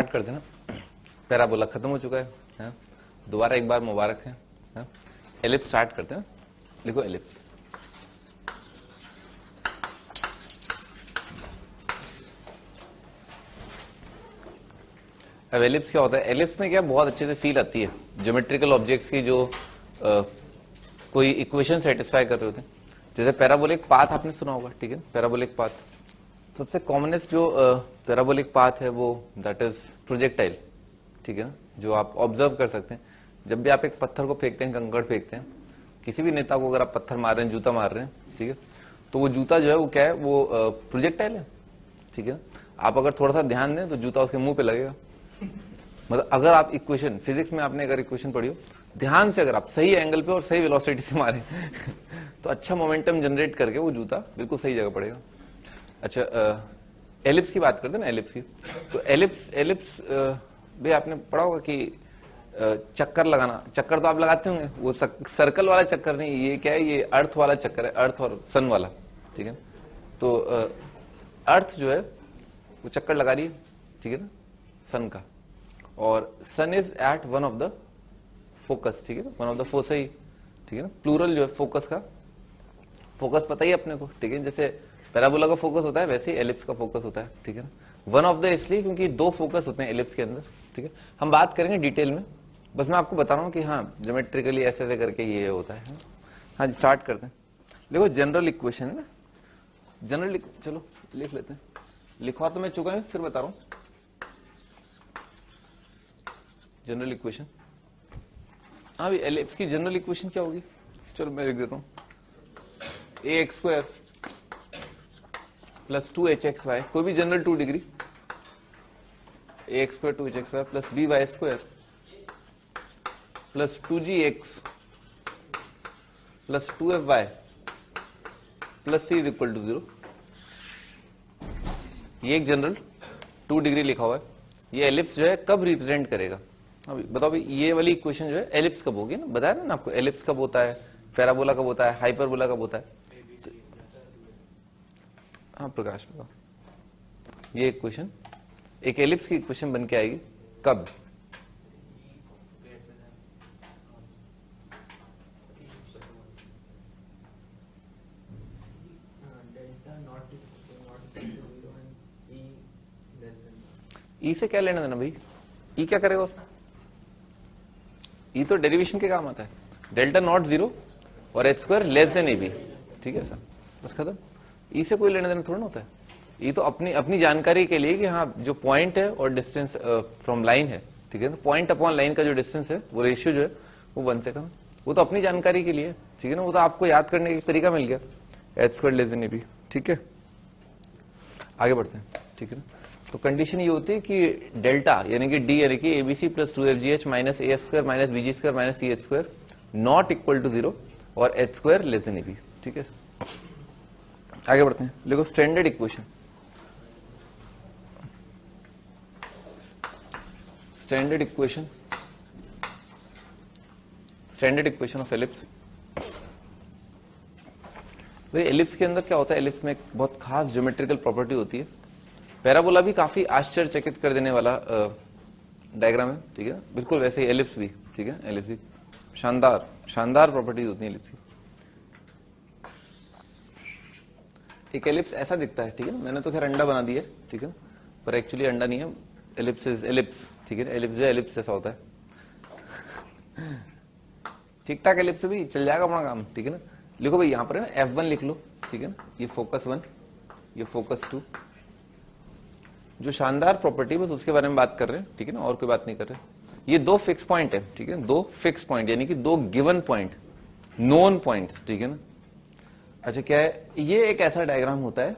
Start कर देना। Parabola खत्म हो चुका है? दोबारा एक बार मुबारक है। एलिप्स स्टार्ट करते हैं। लिखो एलिप्स। अब एलिप्स क्या होता है? एलिप्स में क्या बहुत अच्छे से फील आती है ज्योमेट्रिकल ऑब्जेक्ट्स की जो कोई इक्वेशन सेटिस्फाई कर रहे होते हैं। जैसे पैराबोलिक पाथ आपने सुना होगा, ठीक है। पैराबोलिक पाथ सबसे कॉमनेस्ट जो पैराबोलिक पाथ है वो दैट इज प्रोजेक्टाइल, ठीक है ना, जो आप ऑब्जर्व कर सकते हैं। जब भी आप एक पत्थर को फेंकते हैं, कंकड़ फेंकते हैं, किसी भी नेता को अगर आप पत्थर मार रहे हैं, जूता मार रहे हैं, ठीक है, तो वो जूता जो है वो क्या है, वो प्रोजेक्टाइल है, ठीक है। आप अगर थोड़ा सा ध्यान दें तो जूता उसके मुंह पे लगेगा। मतलब अगर आप इक्वेशन, फिजिक्स में आपने अगर इक्वेशन पढ़ी हो, ध्यान से अगर आप सही एंगल पे और सही वेलोसिटी से मारें तो अच्छा मोमेंटम जनरेट करके वो जूता बिल्कुल सही जगह पड़ेगा। अच्छा, एलिप्स की बात करते हैं ना, एलिप्स की। तो एलिप्स भी आपने पढ़ा होगा कि चक्कर लगाना, चक्कर तो आप लगाते होंगे, वो सर्कल वाला चक्कर नहीं, ये क्या है, ये अर्थ वाला चक्कर है, अर्थ और सन वाला, ठीक है। तो अर्थ जो है वो चक्कर लगा रही है, ठीक है ना, सन का, और sun is at one of the focus, ठीक है ना, वन ऑफ द फोसई, ठीक है ना। प्लूरल जो है फोकस का, फोकस पता ही अपने को, ठीक है। जैसे पैराबोला का फोकस होता है वैसे ही एलिप्स का फोकस होता है, ठीक है ना। वन ऑफ द इसलिए क्योंकि दो फोकस होते हैं एलिप्स के अंदर, ठीक है। हम बात करेंगे डिटेल में, बस मैं आपको बता रहा हूं कि हाँ ज्योमेट्रिकली ऐसे ऐसे करके ये होता है। हाँ जी, स्टार्ट करते हैं। देखो जनरल इक्वेशन है ना, जनरल, चलो लिख लेते हैं। लिखवा तो मैं चुका हूं, फिर बता रहा हूं। जनरल इक्वेशन, हाँ भाई, एलिप्स की जनरल इक्वेशन क्या होगी? चलो मैं लिख देता हूं। ax स्क्वायर प्लस 2hxy, कोई भी general 2 degree, ax square 2hxy plus by square plus 2gx plus 2fy plus c is equal to 0। ये एक जनरल 2 डिग्री लिखा हुआ है। ये एलिप्स जो है कब रिप्रेजेंट करेगा? अभी बताओ भाई, ये वाली इक्वेशन जो है एलिप्स कब होगी ना, बताया ना आपको, एलिप्स कब होता है, पैराबोला कब होता है, हाइपरबोला कब होता है। हाँ प्रकाश बताओ, ये इक्वेशन एक एलिप्स की इक्वेशन बन के आएगी कब? ई से क्या लेना देना भाई? ई क्या करेगा उसमें? ई तो डेरिवेशन के काम आता है। डेल्टा नॉट 0 और H square less than A B, ठीक है सर, बस खत्म। ई से कोई लेना देना थोड़ा ना होता है। ई तो अपनी जानकारी के लिए कि हाँ जो पॉइंट है और डिस्टेंस फ्रॉम लाइन है, ठीक है, तो पॉइंट अपॉन लाइन का जो डिस्टेंस है वो रेशियो जो है वो 1 से कम, वो तो अपनी जानकारी के लिए, ठीक है ना, वो तो आपको याद करने का तरीका मिल गया, H square less than A B, ठीक है। आगे बढ़ते हैं, ठीक है ना। तो कंडीशन ये होती है कि डेल्टा यानी कि डी यानी कि ABC plus 2fgh minus A square minus BG square minus C H square not equal to 0 और H square less than A B, ठीक है। आगे बढ़ते हैं, देखो standard equation, standard equation of ellipse. भाई एलिप्स के अंदर क्या होता है? एलिप्स में एक बहुत खास ज्योमेट्रिकल प्रॉपर्टी होती है। पैराबोला भी काफी आश्चर्यचकित कर देने वाला डायग्राम है, ठीक है, बिल्कुल वैसे ही एलिप्स भी, ठीक है, एलिप्स भी शानदार प्रॉपर्टीज होती है एलिप्स की। एक एलिप्स ऐसा दिखता है, ठीक है ना, मैंने तो खैर अंडा बना दिया, ठीक है, पर एक्चुअली अंडा नहीं है, एलिप्स इज एलिप्स, ठीक है, एलिप्स ऐसा होता है। ठीक ठाक एलिप्स भी चल जाएगा अपना काम, ठीक है ना। लिखो भाई यहाँ पर है ना F1 लिख लो, ठीक है ना, ये फोकस 1, ये फोकस 2, जो शानदार प्रॉपर्टी बस उसके बारे में बात कर रहे हैं, ठीक है ना, और कोई बात नहीं कर रहे। ये 2 फिक्स पॉइंट है, ठीक है, 2 फिक्स पॉइंट यानी कि 2 गिवन पॉइंट, नोन पॉइंट्स, ठीक है ना। अच्छा क्या है, ये एक ऐसा डायग्राम होता है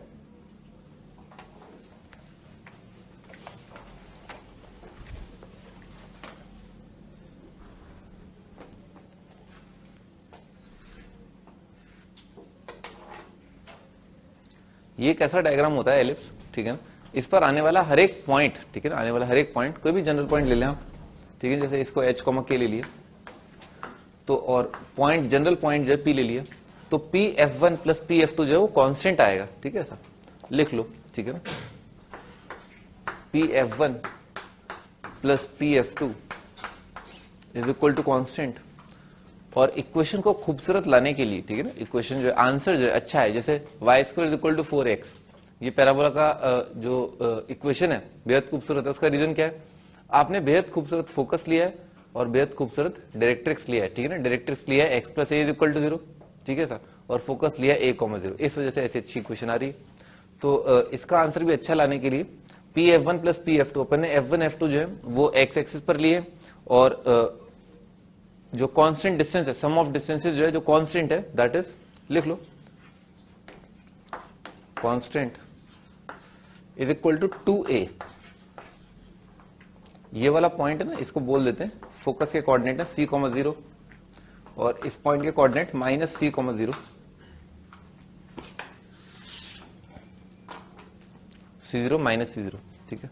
ये एक ऐसा डायग्राम होता है एलिप्स, ठीक है ना। इस पर आने वाला हर एक पॉइंट, ठीक है ना, आने वाला हर एक पॉइंट, कोई भी जनरल पॉइंट ले लें आप, ठीक है, जैसे इसको h के ले लिए तो, और पॉइंट जनरल पॉइंट जो है p ले लिया, तो Pf1 प्लस Pf2 जो है वो कांस्टेंट आएगा, ठीक है, ऐसा लिख लो, ठीक है ना। Pf1 plus PF2 is equal to constant. और इक्वेशन को खूबसूरत लाने के लिए, ठीक है ना, इक्वेशन जो आंसर जो है अच्छा है, जैसे y² is equal to 4x, ये पैराबोला का जो इक्वेशन है बेहद खूबसूरत है। उसका रीजन क्या है? आपने बेहद खूबसूरत फोकस लिया है और बेहद खूबसूरत डायरेक्ट्रिक्स लिया है, ठीक है ना। डायरेक्ट्रिक्स लिया है x plus a is equal to 0, ठीक है सर, और फोकस लिया है a,0, इस वजह से ऐसी अच्छी इक्वेशन आ रही है। तो इसका आंसर भी अच्छा लाने के लिए PF1 प्लस PF2, अपन ने F1 F2 जो है वो x एक्सिस पर लिए, और जो कांस्टेंट डिस्टेंस है, सम ऑफ डिस्टेंसेस जो है, जो कांस्टेंट है, दैट इज, लिख लो, constant is equal to 2a। ये वाला पॉइंट है ना, इसको बोल देते हैं फोकस के कोऑर्डिनेट है c,0, और इस पॉइंट के कोऑर्डिनेट -c,0, C0 -C0, ठीक है।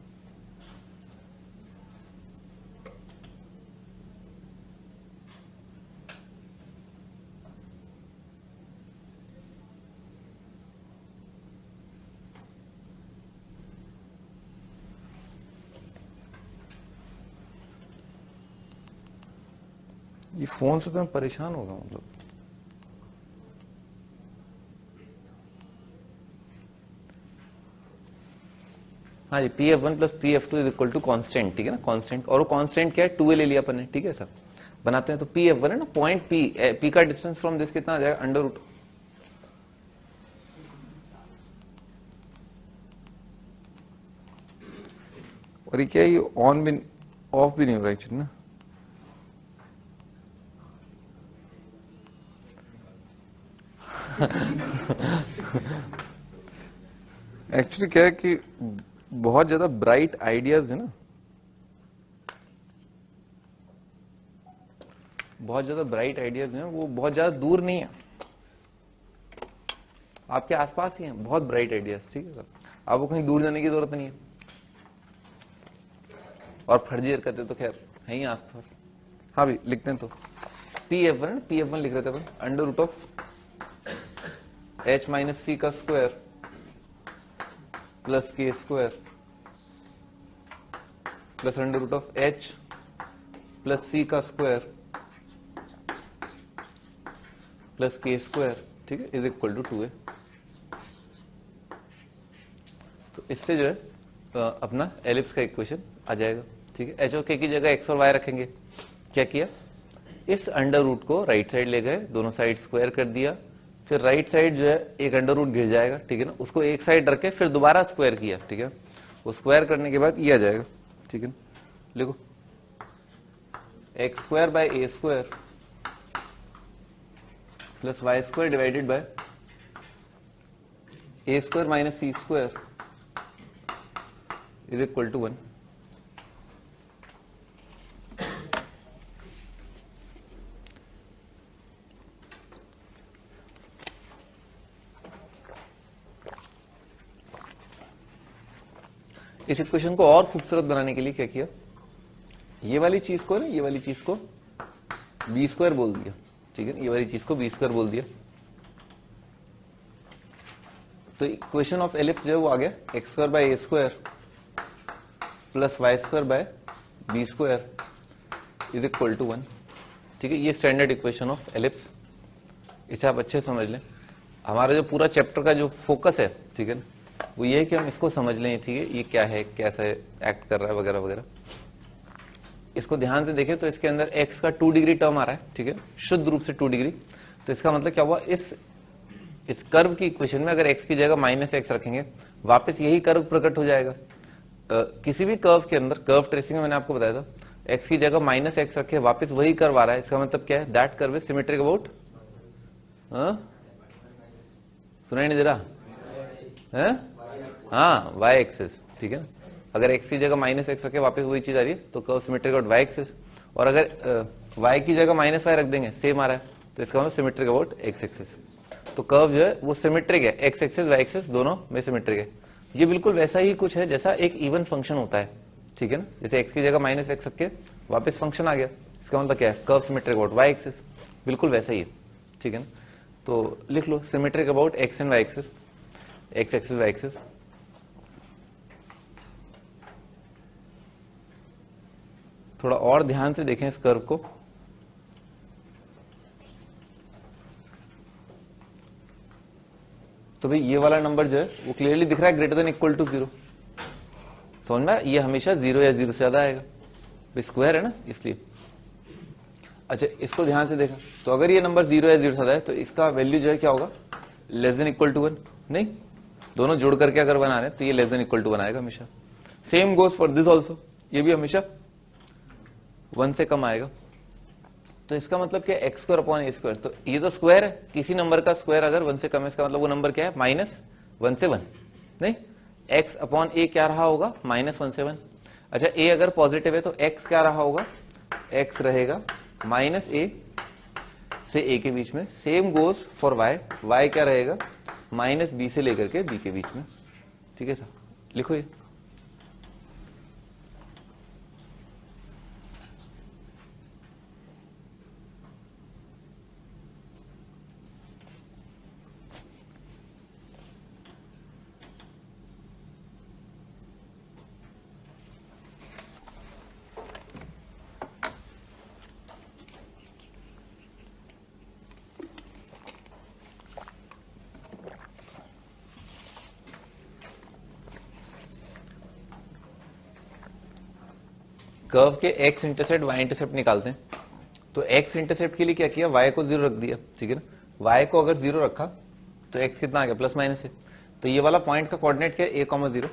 ये फोन से तो मैं परेशान हो गया, मतलब हाँ जी, PF1 plus PF2 is equal to constant, ठीक है ना, कॉन्स्टेंट। और वो कॉन्स्टेंट क्या है? 2a ले लिया अपन ने, ठीक है सर। बनाते हैं तो PF1 है ना, पॉइंट P का डिस्टेंस फ्रॉम दिस कितना आ जाएगा? अंडर रूट, और ये क्या है? ये ऑन भी ऑफ भी नहीं हो रहा एक्चुअली ना। एक्चुअली क्या है कि बहुत ज्यादा ब्राइट आइडियाज है ना, बहुत ज्यादा ब्राइट आइडियाज हैं, वो बहुत ज्यादा दूर नहीं है, आपके आसपास ही हैं बहुत ब्राइट आइडियाज, ठीक है सर। आपको कहीं दूर जाने की जरूरत नहीं है, और फर्जी हरकतें तो खैर है ही आसपास। हाँ भी लिखते हैं तो PF1 लिख रहे थे अपन, under root of h minus c का square plus k square plus under root of h plus c का स्क्वायर प्लस k स्क्वायर, ठीक है, इज इक्वल टू 2a। तो इससे जो है अपना एलिप्स का इक्वेशन आ जाएगा, ठीक है। h और k की जगह x और y रखेंगे। क्या किया? इस अंडर रूट को राइट साइड ले गए, दोनों साइड स्क्वायर कर दिया, फिर राइट साइड जो है एक अंडर रूट गिर जाएगा, ठीक है ना, उसको एक साइड रख के फिर दोबारा स्क्वायर किया, ठीक है। वो स्क्वायर करने के बाद ये आ जाएगा, ठीक है। लिखो x square by a square plus y square divided by a square minus c square is equal to 1। इस इक्वेशन को और खूबसूरत बनाने के लिए क्या किया? ये वाली चीज को ना, ये वाली चीज को बी स्क्वायर बोल दिया, ठीक है, ये वाली चीज को बी स्क्वायर बोल दिया। तो इक्वेशन ऑफ एलिप्स जो है वो आ गया x square by a square plus y square by b square is equal to 1, ठीक है। ये स्टैंडर्ड इक्वेशन ऑफ एलिप्स, इसे आप अच्छे समझ लें। हमारा जो पूरा चैप्टर का जो फोकस है, ठीक है, वो ये है कि हम इसको समझ लें, ठीक है, ये क्या है, कैसे एक्ट कर रहा है, वगैरह वगैरह। इसको ध्यान से देखें तो इसके अंदर x का 2 डिग्री टर्म आ रहा है, ठीक है, शुद्ध रूप से 2 डिग्री। तो इसका मतलब क्या हुआ? इस कर्व की इक्वेशन में अगर x की जगह -x रखेंगे, वापस यही कर्व प्रकट हो जाएगा। किसी भी कर्व के अंदर, कर्व ट्रेसिंग में मैंने आपको बताया था, x की जगह -x रखे, वापस वही कर्व आ रहा है। इसका मतलब क्या है? That curve is symmetric about, सुनाई नहीं दे रहा है? हाँ, y एक्सिस, ठीक है। अगर x की जगह -x रखे, वापस वही चीज आ रही है, तो curve symmetric about y axis. और अगर y की जगह -y रख देंगे, सेम आ रहा है, तो इसका मतलब सिमेट्रिक अबाउट x एक्सिस। तो कर्व जो है वो सिमेट्रिक है, x एक्सिस y एक्सिस दोनों में सिमेट्रिक है। ये बिल्कुल वैसा ही कुछ है जैसा एक इवन फंक्शन होता है, ठीक है ना। जैसे x की जगह -x रख के वापस फंक्शन आ गया, इसका मतलब क्या है? Curve symmetric about y axis, बिल्कुल वैसा ही है, ठीक है ना। तो लिख लो symmetric about x and y axis, x axis y axis. थोड़ा और ध्यान से देखें इस कर्व को। तो भाई ये वाला नंबर जो है वो क्लियरली दिख रहा है ग्रेटर देन इक्वल टू 0। समझ में, ये हमेशा 0 या 0 से ज्यादा आएगा, स्क्वायर है ना इसलिए। अच्छा इसको ध्यान से देखा तो अगर ये नंबर 0 या 0 से ज्यादा है तो इसका वैल्यू जो है क्या होगा, लेस देन इक्वल टू 1। नहीं, दोनों जोड़ करके अगर 1 आ रहे हैं तो ये लेस देन इक्वल टू 1 आएगा हमेशा। Same goes for this also, ये भी हमेशा 1 से कम आएगा। तो इसका मतलब क्या, एक्स स्क्वायर अपॉन ए स्क्वायर। तो ये तो स्क्वायर है, किसी नंबर का स्क्वायर अगर 1 से कम है इसका मतलब वो नंबर क्या है, -1 से 1। नहीं, एक्स अपॉन ए क्या रहा होगा, -1 से 1। अच्छा ए अगर पॉजिटिव है तो एक्स क्या रहा होगा, एक्स रहेगा -a से a के बीच में। Same goes for y, y क्या रहेगा, -b से लेकर के b के बीच में। ठीक है सर, लिखो ये। कर्व के एक्स इंटरसेप्ट वाई इंटरसेप्ट निकालते हैं। तो एक्स इंटरसेप्ट के लिए क्या किया, वाई को 0 रख दिया। ठीक है ना, वाई को अगर 0 रखा तो एक्स कितना आ गया, प्लस माइनस है। तो ये वाला पॉइंट का कोऑर्डिनेट क्या है, a,0।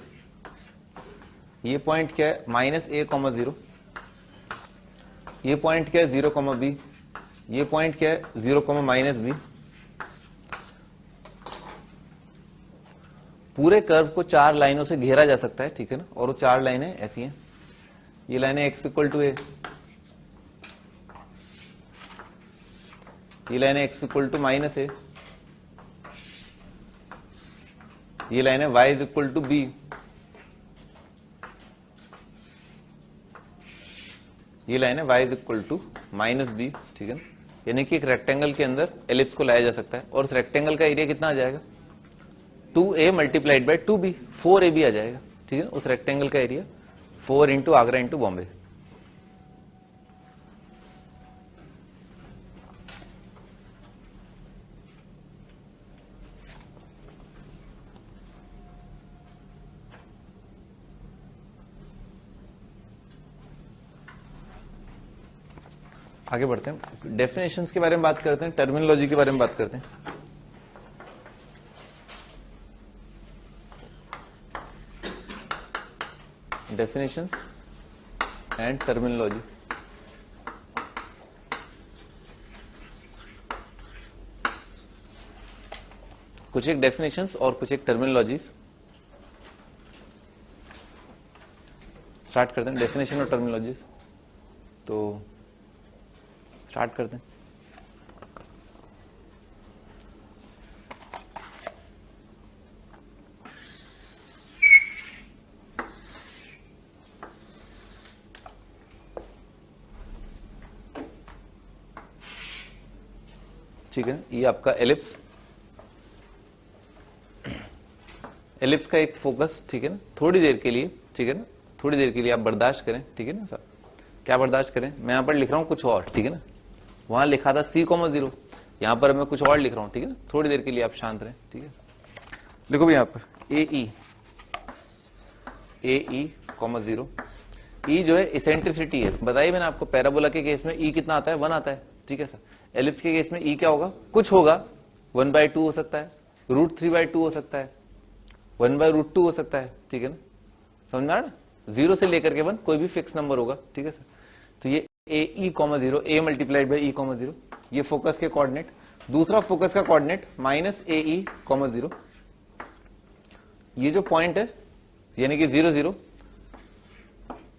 ये पॉइंट क्या है, -a,0। ये पॉइंट क्या है, 0,b। ये पॉइंट क्या है, 0,-b। पूरे कर्व को 4 लाइनों से घेरा जा सकता है। ठीक है ना, और वो 4 लाइनें ऐसी हैं। ये लाइन है x इक्वल टू ए, ये लाइन है x इक्वल टू -a, ये लाइन है y is equal to b, ये लाइन है y is equal to -b। ठीक है ना, यानी कि एक रेक्टेंगल के अंदर एलिप्स को लाया जा सकता है और उस रेक्टेंगल का एरिया कितना आ जाएगा, 2a multiplied by 2b, 4ab आ जाएगा। ठीक है, उस रेक्टेंगल का area 4 into Agra into Bombay. आगे बढ़ते हैं, डेफिनेशंस के बारे में बात करते हैं, टर्मिनोलॉजी के बारे में बात करते हैं। Definitions and terminology. कुछ एक डेफिनेशंस और कुछ एक टर्मिनोलॉजीज। स्टार्ट करते हैं डेफिनेशन और टर्मिनोलॉजीज। तो स्टार्ट करते हैं। ठीक है, ये आपका एलिप्स, एलिप्स का एक फोकस। ठीक है ना, थोड़ी देर के लिए, ठीक है ना, थोड़ी देर के लिए आप बर्दाश्त करें। ठीक है ना सर, क्या बर्दाश्त करें, मैं यहां पर लिख रहा हूं कुछ और। ठीक है ना, वहां लिखा था c,0, यहां पर मैं कुछ और लिख रहा हूं। ठीक है ना, थोड़ी देर के लिए आप शांत रहें। ठीक है, लिखो भी यहां पर AE, AE,0। E जो है इसेंट्रिसिटी है। बताइए मैंने आपको, पैराबोला के केस में E कितना आता है, 1 आता है। ठीक है सर, एलिप्स के केस में E क्या होगा, कुछ होगा, 1/2 हो सकता है, √3/2 हो सकता है, 1/√2 हो सकता है। ठीक है ना, समझ में आ रहा ना, 0 से लेकर के 1 कोई भी फिक्स नंबर होगा। ठीक है सर, तो ये AE,0, A multiplied by E,0, ये फोकस के कोऑर्डिनेट। दूसरा फोकस का कोऑर्डिनेट -AE,0, ये जो पॉइंट है यानी कि 0, 0,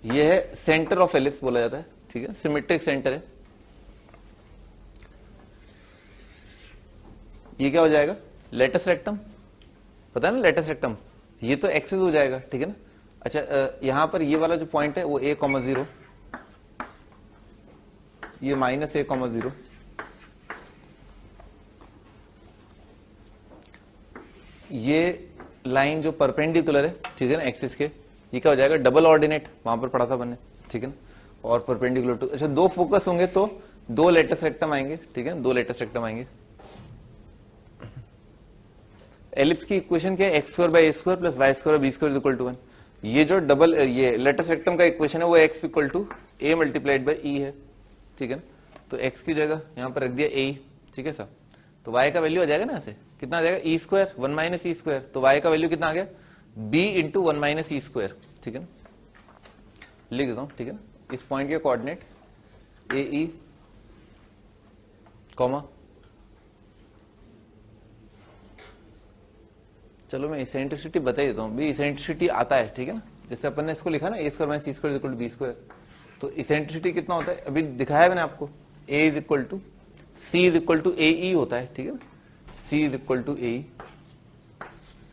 ये है सेंटर ऑफ एलिप्स बोला जाता है। ठीक है, सिमेट्रिक सेंटर है। ये क्या हो जाएगा, लेटस रेक्टम, पता है ना लेटस रेक्टम, ये तो एक्सिस हो जाएगा। ठीक है ना, अच्छा यहां पर ये वाला जो पॉइंट है वो A,0, ये -A,0, ये लाइन जो परपेंडिकुलर है, ठीक है ना, एक्सिस के, ये क्या हो जाएगा, डबल ऑर्डिनेट, वहां पर पढ़ा था मैंने। ठीक है ना, और परपेंडिकुलर टू, अच्छा दो फोकस होंगे तो दो लेटेस्ट रेक्टम आएंगे, ठीक है, दो लेटेस्ट रेक्टम आएंगे। एलिप्स की इक्वेशन क्या है, x square by a square plus y square b square equal to 1। ये जो डबल ये लेटेस्ट रेक्टम का इक्वेशन है वो x equal to a multiplied by e है, ठीक है ना। तो एक्स की जगह यहां पर रख दिया ए, ठीक है सर। तो वाई का वैल्यू आ जाएगा ना, ऐसे कितना आ जाएगा, ई स्क्वायर 1 माइनस ई स्क्वायर। तो वाई का वैल्यू कितना आ गया, B into 1 minus e square, ठीक है ना, लिख देता हूं, ठीक है ना। इस पॉइंट के कोऑर्डिनेट ए ई कॉमा, चलो मैं इसेंट्रिसिटी बता ही देता हूं, भी इसेंट्रिसिटी आता है, ठीक है ना। जैसे अपन ने इसको लिखा ना, a square minus c square equal to b square, तो इसेंट्रिसिटी कितना होता है, अभी दिखाया मैंने आपको, a is equal to c is equal to a e होता है, ठीक है ना। C is equal to a,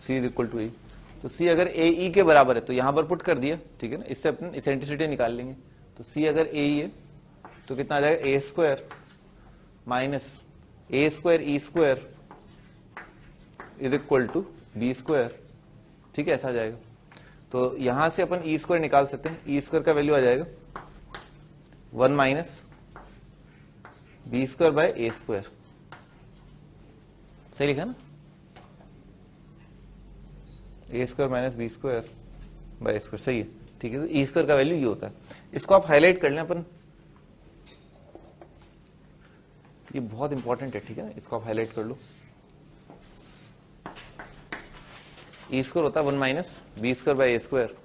c is equal to a. तो सी अगर ए ई के बराबर है तो यहां पर पुट कर दिया, ठीक है ना, इससे अपन इसेंट्रिसिटी निकाल लेंगे। तो सी अगर ए ई है तो कितना आ जाएगा, a square minus A square e square is equal to b square, ठीक है, ऐसा आ जाएगा। तो यहां से अपन ई स्क्वायर निकाल सकते हैं, ई स्क्वायर का वैल्यू आ जाएगा 1 minus b square by a square, सही लिखा ना, a square minus b square by a square, सही है, ठीक है। तो ई स्क्वायर का वैल्यू ये होता है, इसको आप हाईलाइट कर लें अपन, ये बहुत इंपॉर्टेंट है, ठीक है ना, इसको आप हाईलाइट कर लो। ई स्क्वायर होता है 1 minus b square by a square,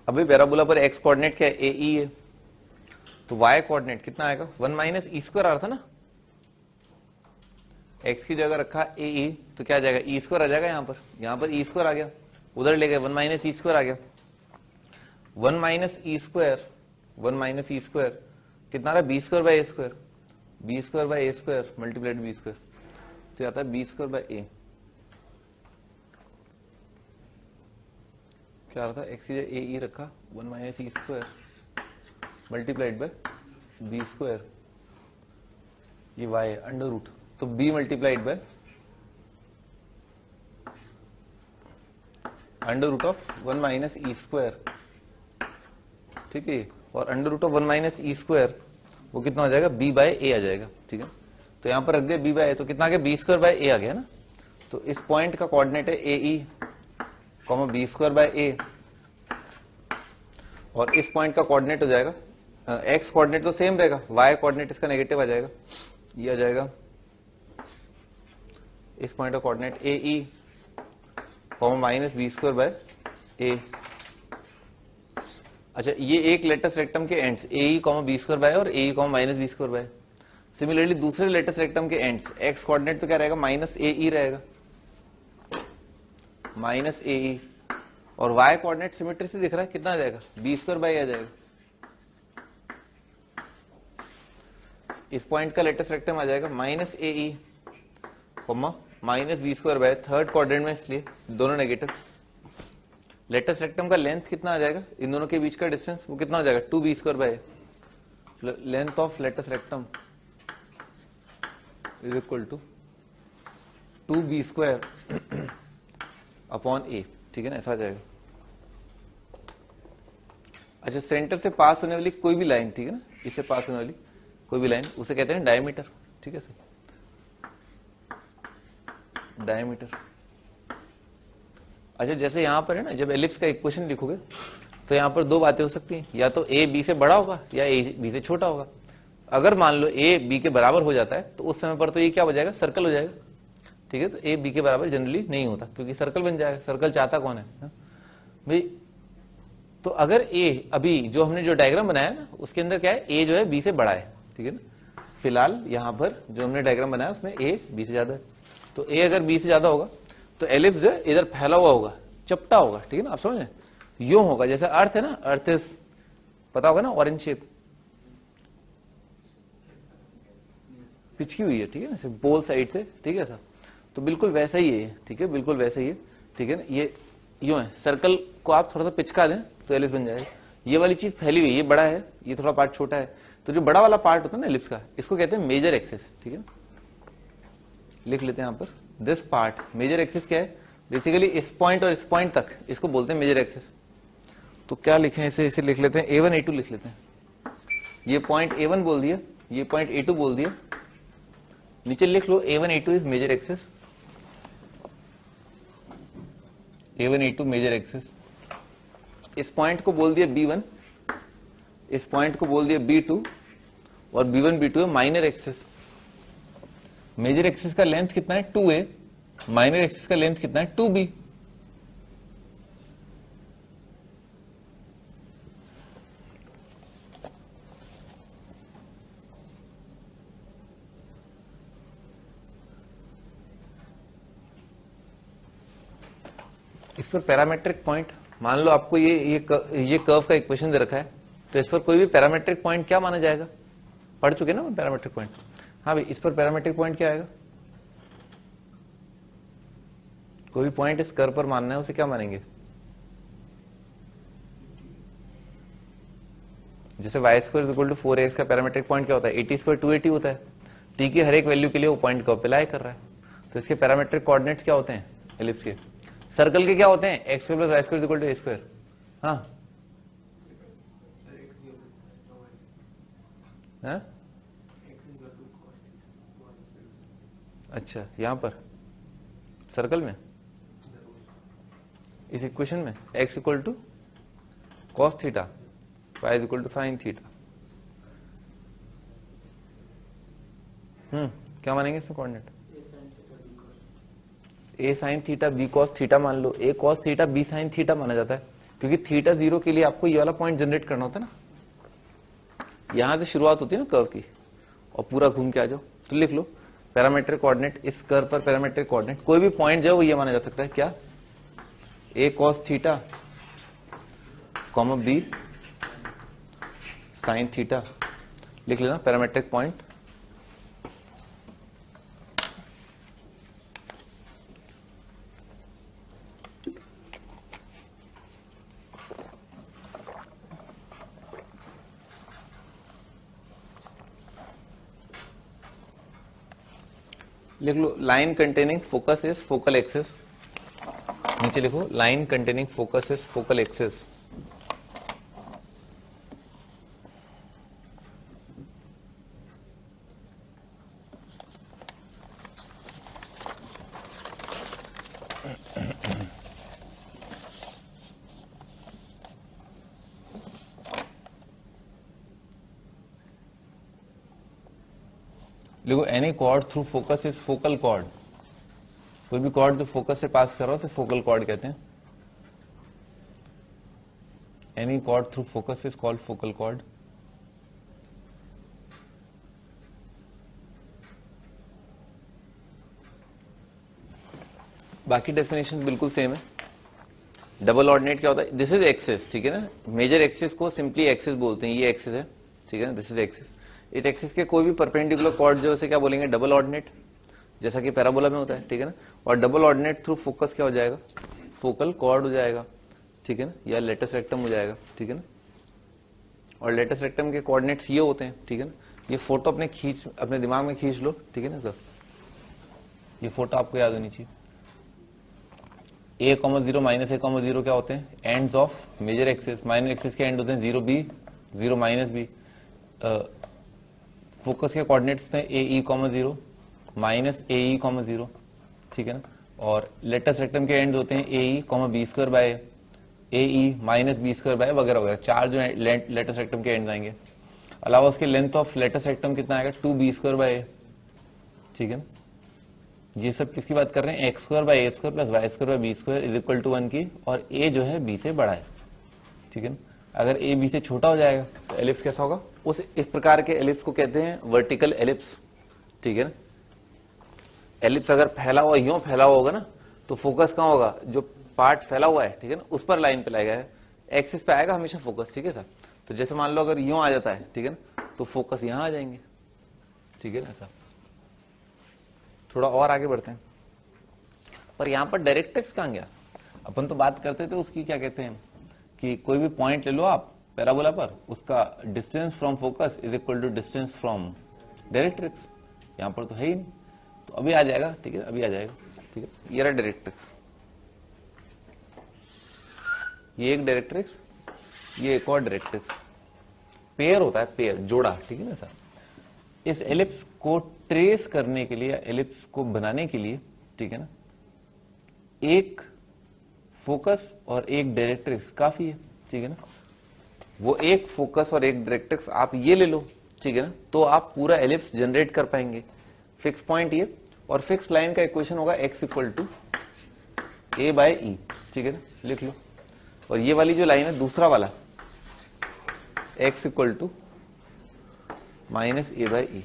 अभी पैराबोला पर एक्स कोऑर्डिनेट क्या है, ए ई है, तो वाई कोऑर्डिनेट कितना आएगा, 1 माइनस ई स्क्वायर आ रहा था ना, एक्स की जगह रखा ए ई, तो क्या आ जाएगा, ई स्क्वायर आ जाएगा, यहां पर ई स्क्वायर आ गया, उधर ले गए 1 माइनस ई स्क्वायर आ गया, 1 minus e square, 1 minus e square कितना रहा, b square by a square, b square by a square multiplied b square, तो आता है बी स्क्वायर बाय ए, क्या रहा था, एक्स की जगह ए ई रखा, 1 minus e square multiplied by b square, ये वाई है, अंडर रूट, तो b multiplied by under root of 1 minus e square, ठीक है, और under root of 1 minus e square वो कितना हो जाएगा, b बाय ए आ जाएगा, ठीक है। तो यहां पर रख दिया b बाय ए, तो कितना आ गया, बी स्क्वायर बाय ए आ गया ना। तो इस पॉइंट का कोऑर्डिनेट है a e comma b square by a, और इस पॉइंट का कोऑर्डिनेट हो जाएगा, एक्स कोऑर्डिनेट तो सेम रहेगा, वाई कोऑर्डिनेट इसका नेगेटिव आ जाएगा, ये आ जाएगा इस पॉइंट का coordinate a e comma minus b square by a. अच्छा, ये एक लेटेस्ट रेक्टम के ends a e comma b square bye और a e comma minus b square by. Similarly दूसरे लेटेस्ट रेक्टम के एंड्स एक्स कोऑर्डिनेट तो क्या रहेगा, माइनस ए ई रहेगा, माइनस ए ई, और वाई कोऑर्डिनेट सिमेट्री से दिख रहा है, कितना आ जाएगा, बी स्क्वायर बाय आ जाएगा। इस पॉइंट का लेटेस्ट रेक्टम आ जाएगा minus a e comma minus b square by, third quadrant में इसलिए दोनों नेगेटिव। लेटेस्ट रेक्टम का लेंथ कितना आ जाएगा, इन दोनों के बीच का डिस्टेंस वो कितना हो जाएगा, 2 b square by, length of latus rectum is equal to 2 b square upon a, ठीक है ना, ऐसा आ जाएगा। अच्छा, सेंटर से पास होने वाली कोई भी लाइन, ठीक है ना, इससे पास होने वाली कोई भी लाइन, उसे कहते हैं डायमीटर, ठीक है सर, डायमीटर। अच्छा, जैसे यहां पर है ना, जब एलिप्स का इक्वेशन लिखोगे तो यहां पर दो बातें हो सकती हैं, या तो ए बी से बड़ा होगा या ए बी से छोटा होगा। अगर मान लो ए बी के बराबर हो जाता है तो उस समय पर तो ये क्या हो जाएगा, सर्कल हो जाएगा, ठीक है। तो ए बी के बराबर जनरली नहीं होता क्योंकि सर्कल बन जाएगा, सर्कल चाहता कौन है भाई। तो अगर ए, अभी जो हमने जो डायग्राम बनाया ना उसके अंदर क्या है, ए जो है बी से बड़ा है, ठीक है ना। फिलहाल यहां पर जो हमने डायग्राम बनाया उसमें ए बी से ज्यादा है, तो ए अगर बी से ज्यादा होगा तो एलिप्स जो है इधर फैला हुआ होगा, चपटा होगा, ठीक है ना, आप समझ रहे, यूं होगा जैसे अर्थ है ना, अर्थ इज पता होगा ना, ऑरेंज शेप पिचकी हुई है, ठीक है ना, बोल साइड से, ठीक है सर। तो बिल्कुल वैसा ही है, ठीक है, बिल्कुल वैसा ही है, ठीक है ना। ये यूं है, सर्कल को आप थोड़ा सा पिचका दें तो एलिप्स बन जाएगा। ये वाली चीज फैली हुई है, ये बड़ा है, ये थोड़ा पार्ट छोटा है, तो जो बड़ा वाला पार्ट होता है ना एलिप्स का, इसको कहते हैं मेजर एक्सिस, ठीक है। लिख लेते हैं यहां पर, दिस पार्ट मेजर एक्सिस क्या है, बेसिकली इस पॉइंट और इस पॉइंट तक इसको बोलते हैं मेजर एक्सिस। तो क्या लिखें इसे, इसे लिख लेते हैं A1 A2 लिख लेते हैं। ये पॉइंट A1 बोल दिया, ये पॉइंट A2 बोल दिया, नीचे लिख लो A1 A2 is major axis, A1 A2 major axis. इस पॉइंट को बोल दिया B1, इस पॉइंट को बोल दिया B2, और B1 B2 है माइनर एक्सिस। मेजर एक्सिस का लेंथ कितना है 2a, माइनर एक्सिस का लेंथ कितना है 2b। इस पर पैरामेट्रिक पॉइंट मान लो आपको ये कर्व का इक्वेशन दे रखा है, तो इस पर कोई भी पैरामेट्रिक पॉइंट क्या माना जाएगा, पढ़ चुके ना पैरामेट्रिक पॉइंट। हाँ भाई, इस पर पैरामेट्रिक पॉइंट क्या आएगा, कोई भी पॉइंट इस कर्व पर मानना है उसे क्या मानेंगे, जैसे y square equal to 4x का पैरामेट्रिक पॉइंट क्या होता है, 80 स्क्वायर 280 होता है। t की हर एक वैल्यू के लिए वो पॉइंट कर्व पे लाई कर रहा है, तो इसके पैरामेट्रिक कोऑर्डिनेट्स क्या होते हैं एलिप्स के। सर्कल के क्या होते हैं, x square plus y square equal to a square. हाँ अच्छा, यहां पर सर्कल में इस इक्वेशन में x equal to cos theta, y equal to sine theta. क्या मानेंगे इसमें coordinate, a sine theta b cos theta मान लो, a cos theta b sine theta माना जाता है, क्योंकि थीटा 0 के लिए आपको ये वाला पॉइंट जनरेट करना होता है ना, यहां से शुरुआत होती है ना कर्व की, और पूरा घूम के आ जाओ। तो लिख लो पैरामेट्रिक कोऑर्डिनेट, इस कर्व पर पैरामेट्रिक कोऑर्डिनेट कोई भी पॉइंट जो है वो ये माना जा सकता है क्या, a cos theta comma b sine theta, लिख लेना पैरामेट्रिक पॉइंट। लिख लो line containing focus is focal axis, नीचे लिखो line containing focus is focal axis. लिखो any chord through focus is focal chord, कोई भी कॉर्ड जो फोकस से पास कर रहा हो उसे फोकल कॉर्ड कहते हैं। Any chord through focus is called focal cord. बाकी डेफिनेशन बिल्कुल सेम है। डबल ऑर्डिनेट क्या होता है, दिस इज एक्सिस, ठीक है ना, मेजर एक्सिस को सिंपली एक्सिस बोलते हैं, ये एक्सिस है, ठीक है ना, दिस इज एक्सिस। इस एक्सिस के कोई भी परपेंडिकुलर कॉर्ड जो उसे क्या बोलेंगे, डबल ऑर्डिनेट, जैसा कि पैराबोला में होता है, ठीक है ना। और डबल ऑर्डिनेट थ्रू फोकस क्या हो जाएगा, फोकल कॉर्ड हो जाएगा, ठीक है ना, या लेटस रेक्टम हो जाएगा, ठीक है ना। और लेटस रेक्टम के कोऑर्डिनेट्स ये होते हैं, ठीक है ना। ये फोटो अपने दिमाग में खींच लो, ठीक है ना सर, ये फोटो आपको याद होनी चाहिए। a,0 माइनस a,0 क्या होते हैं, ends of major axis, minor axis के एंड होते हैं 0b 0 माइनस b। फोकस के कोऑर्डिनेट्स हैं ae,0 माइनस ae,0, ठीक है ना। और लेटस रेक्टम के एंड होते हैं ae, b square bye ae minus b square bye वगैरह वगैरह, चार जो लेटस रेक्टम के एंड आएंगे। अलावा उसके लेंथ ऑफ लेटस रेक्टम कितना आएगा, 2b स्क्वायर बाय, ठीक है ना। ये सब किसकी बात कर रहे हैं, x square by a square plus y square by b square is equal to 1 की, और a जो है b से बड़ा है, ठीक है ना। अगर a b से छोटा हो जाएगा तो एलिप्स कैसा होगा, उस इस प्रकार के एलिप्स को कहते हैं वर्टिकल एलिप्स, ठीक है ना। एलिप्स अगर फैला हुआ, यूं फैला हुआ होगा ना, तो फोकस कहां होगा, जो पार्ट फैला हुआ है, ठीक है ना, उस पर लाइन पे लाएगा है, एक्सिस पे आएगा हमेशा फोकस, ठीक है सर। तो जैसे मान लो अगर यूं आ जाता है, ठीक है ना, तो फोकस यहां आ जाएंगे, ठीक है ना सर। थोड़ा और आगे बढ़ते हैं, पर यहां पर डायरेक्ट टेक्स्ट कहां गया, अपन तो बात करते थे उसकी, क्या कहते हैं कि कोई भी पॉइंट ले लो आप पैराबोला पर उसका distance from focus is equal to distance from directrix. यहां पर तो है ही नहीं, तो अभी आ जाएगा, ठीक है, अभी आ जाएगा, ठीक है। ये रहा डायरेक्ट्रिक्स, ये एक डायरेक्ट्रिक्स, ये एक और डायरेक्ट्रिक्स, पेयर होता है, पेयर, जोड़ा, ठीक है ना सर। इस एलिप्स को ट्रेस करने के लिए, एलिप्स को बनाने के लिए, ठीक है ना, एक फोकस और एक डायरेक्ट्रिक्स काफी है, ठीक है ना। वो एक फोकस और एक डायरेक्ट्रिक्स आप ये ले लो, ठीक है ना, तो आप पूरा एलिप्स जनरेट कर पाएंगे। फिक्स पॉइंट ये, और फिक्स लाइन का इक्वेशन होगा x equal to a by e, ठीक है ना, लिख लो। और ये वाली जो लाइन है, दूसरा वाला, x equal to minus a by e.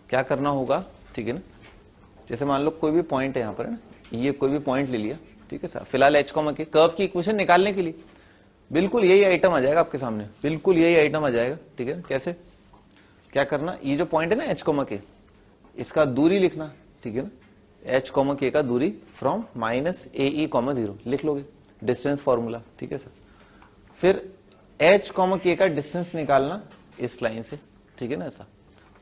क्या करना होगा, ठीक है ना, जैसे मान लो कोई भी पॉइंट है यहां पर, है ना, ये कोई भी पॉइंट ले लिया, ठीक है सर। फिलहाल h कॉमा के कर्व की इक्वेशन निकालने के लिए बिल्कुल यही आइटम आ जाएगा आपके सामने, बिल्कुल यही आइटम आ जाएगा, ठीक है। कैसे, क्या करना, ये जो पॉइंट है ना h कॉमा के, इसका दूरी लिखना, ठीक है ना, h कॉमा के का दूरी from minus a e comma 0 लिख लोगे, डिस्टेंस फॉर्मूला, ठीक है सर। फिर h कॉमा के का डिस्टेंस निकालना इस लाइन से, ठीक है ना ऐसा।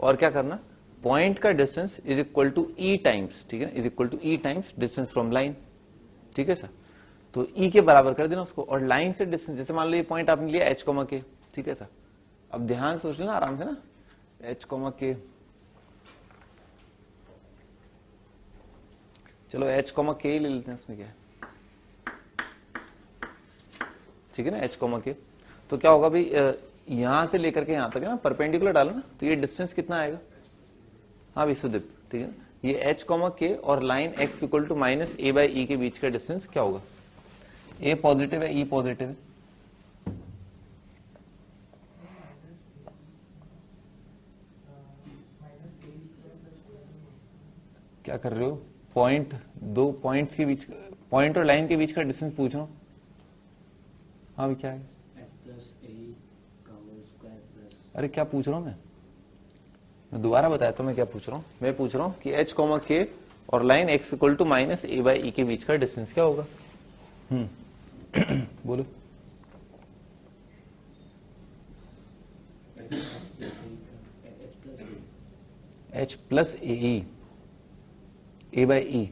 और क्या करना, पॉइंट का distance is equal to e times, ठीक है, is equal to e times distance from line, ठीक है सर। तो ई के बराबर कर देना उसको, और लाइन से डिस्टेंस, जैसे मान लो ये पॉइंट आपने लिया h कॉमा के, ठीक है सर। अब ध्यान सोच लेना आराम से ना, h कॉमा के, चलो h कॉमा के ही ले लेते हैं, इसमें क्या है, ठीक है ना, h कॉमा के। तो क्या होगा भाई, यहां से लेकर के यहां तक है ना, परपेंडिकुलर डालो ना, तो ये डिस्टेंस कितना आएगा, हाँ विश्वदीप, ठीक है। ये h कॉमा के और line x equal to minus a by e के बीच का डिस्टेंस क्या होगा, a पॉजिटिव है, e पॉजिटिव है, क्या कर रहे हो, पॉइंट, दो पॉइंट्स के बीच, पॉइंट और लाइन के बीच का डिस्टेंस पूछ रहा हूं। हाँ भी क्या है, अरे क्या पूछ रहा हूं मैं दोबारा बताया तो मैं क्या पूछ रहा हूं, मैं पूछ रहा हूं कि h कॉमा के और line x equal to minus a by e के बीच का डिस्टेंस क्या होगा। बोलो, h plus a by e,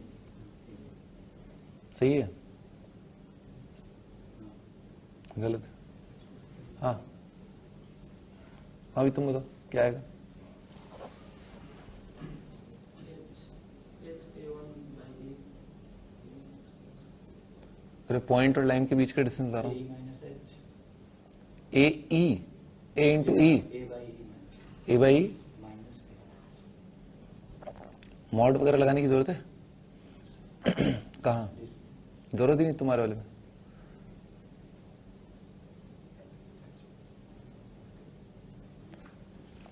सही है, गलत, हाँ हाँ भी तुम बताओ क्या आएगा, अरे पॉइंट और लाइन के बीच का डिस्टेंस बता रहा हूं, a e, a into e, a by e, mod वगैरह लगाने की जरूरत है कहाँ, जरूरत ही नहीं तुम्हारे वाले में।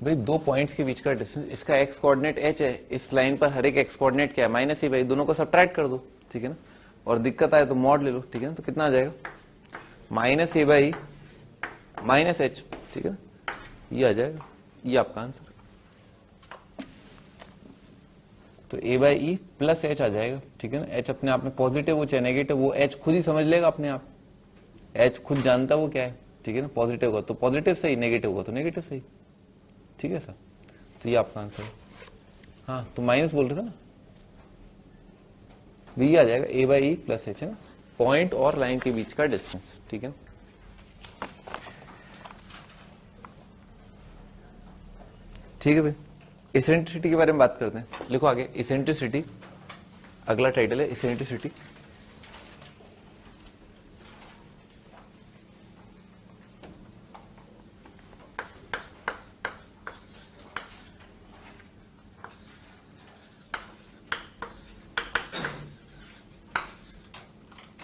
भाई दो पॉइंट्स के बीच का डिस्टेंस, इसका x कोऑर्डिनेट h है, इस लाइन पर हर एक x कोऑर्डिनेट क्या है, माइनस ही, भाई दोनों को सब्ट्रैक्ट कर दो, ठीक है ना। और दिक्कत आए तो मॉड ले लो, ठीक है ना, तो कितना आ जाएगा, minus a by minus H, ठीक है ना, ये आ जाएगा, ये आपका आंसर। तो ए बाई ई प्लस एच आ जाएगा, ठीक है ना। एच अपने आप में पॉजिटिव हो चाहे नेगेटिव, वो एच खुद ही समझ लेगा अपने आप, एच खुद जानता वो क्या है, ठीक है ना। पॉजिटिव होगा तो पॉजिटिव सही, नेगेटिव होगा तो नेगेटिव सही, ठीक है सर। तो ये आपका आंसर है। हाँ तो माइनस बोल रहे थे ना, ये आ जाएगा ए बाई ई प्लस एच, है ना, पॉइंट और लाइन के बीच का डिस्टेंस, ठीक है। ठीक है भाई, इसेंट्रिसिटी के बारे में बात करते हैं। लिखो आगे, इसेंट्रिसिटी, अगला टाइटल है इसेंट्रिसिटी।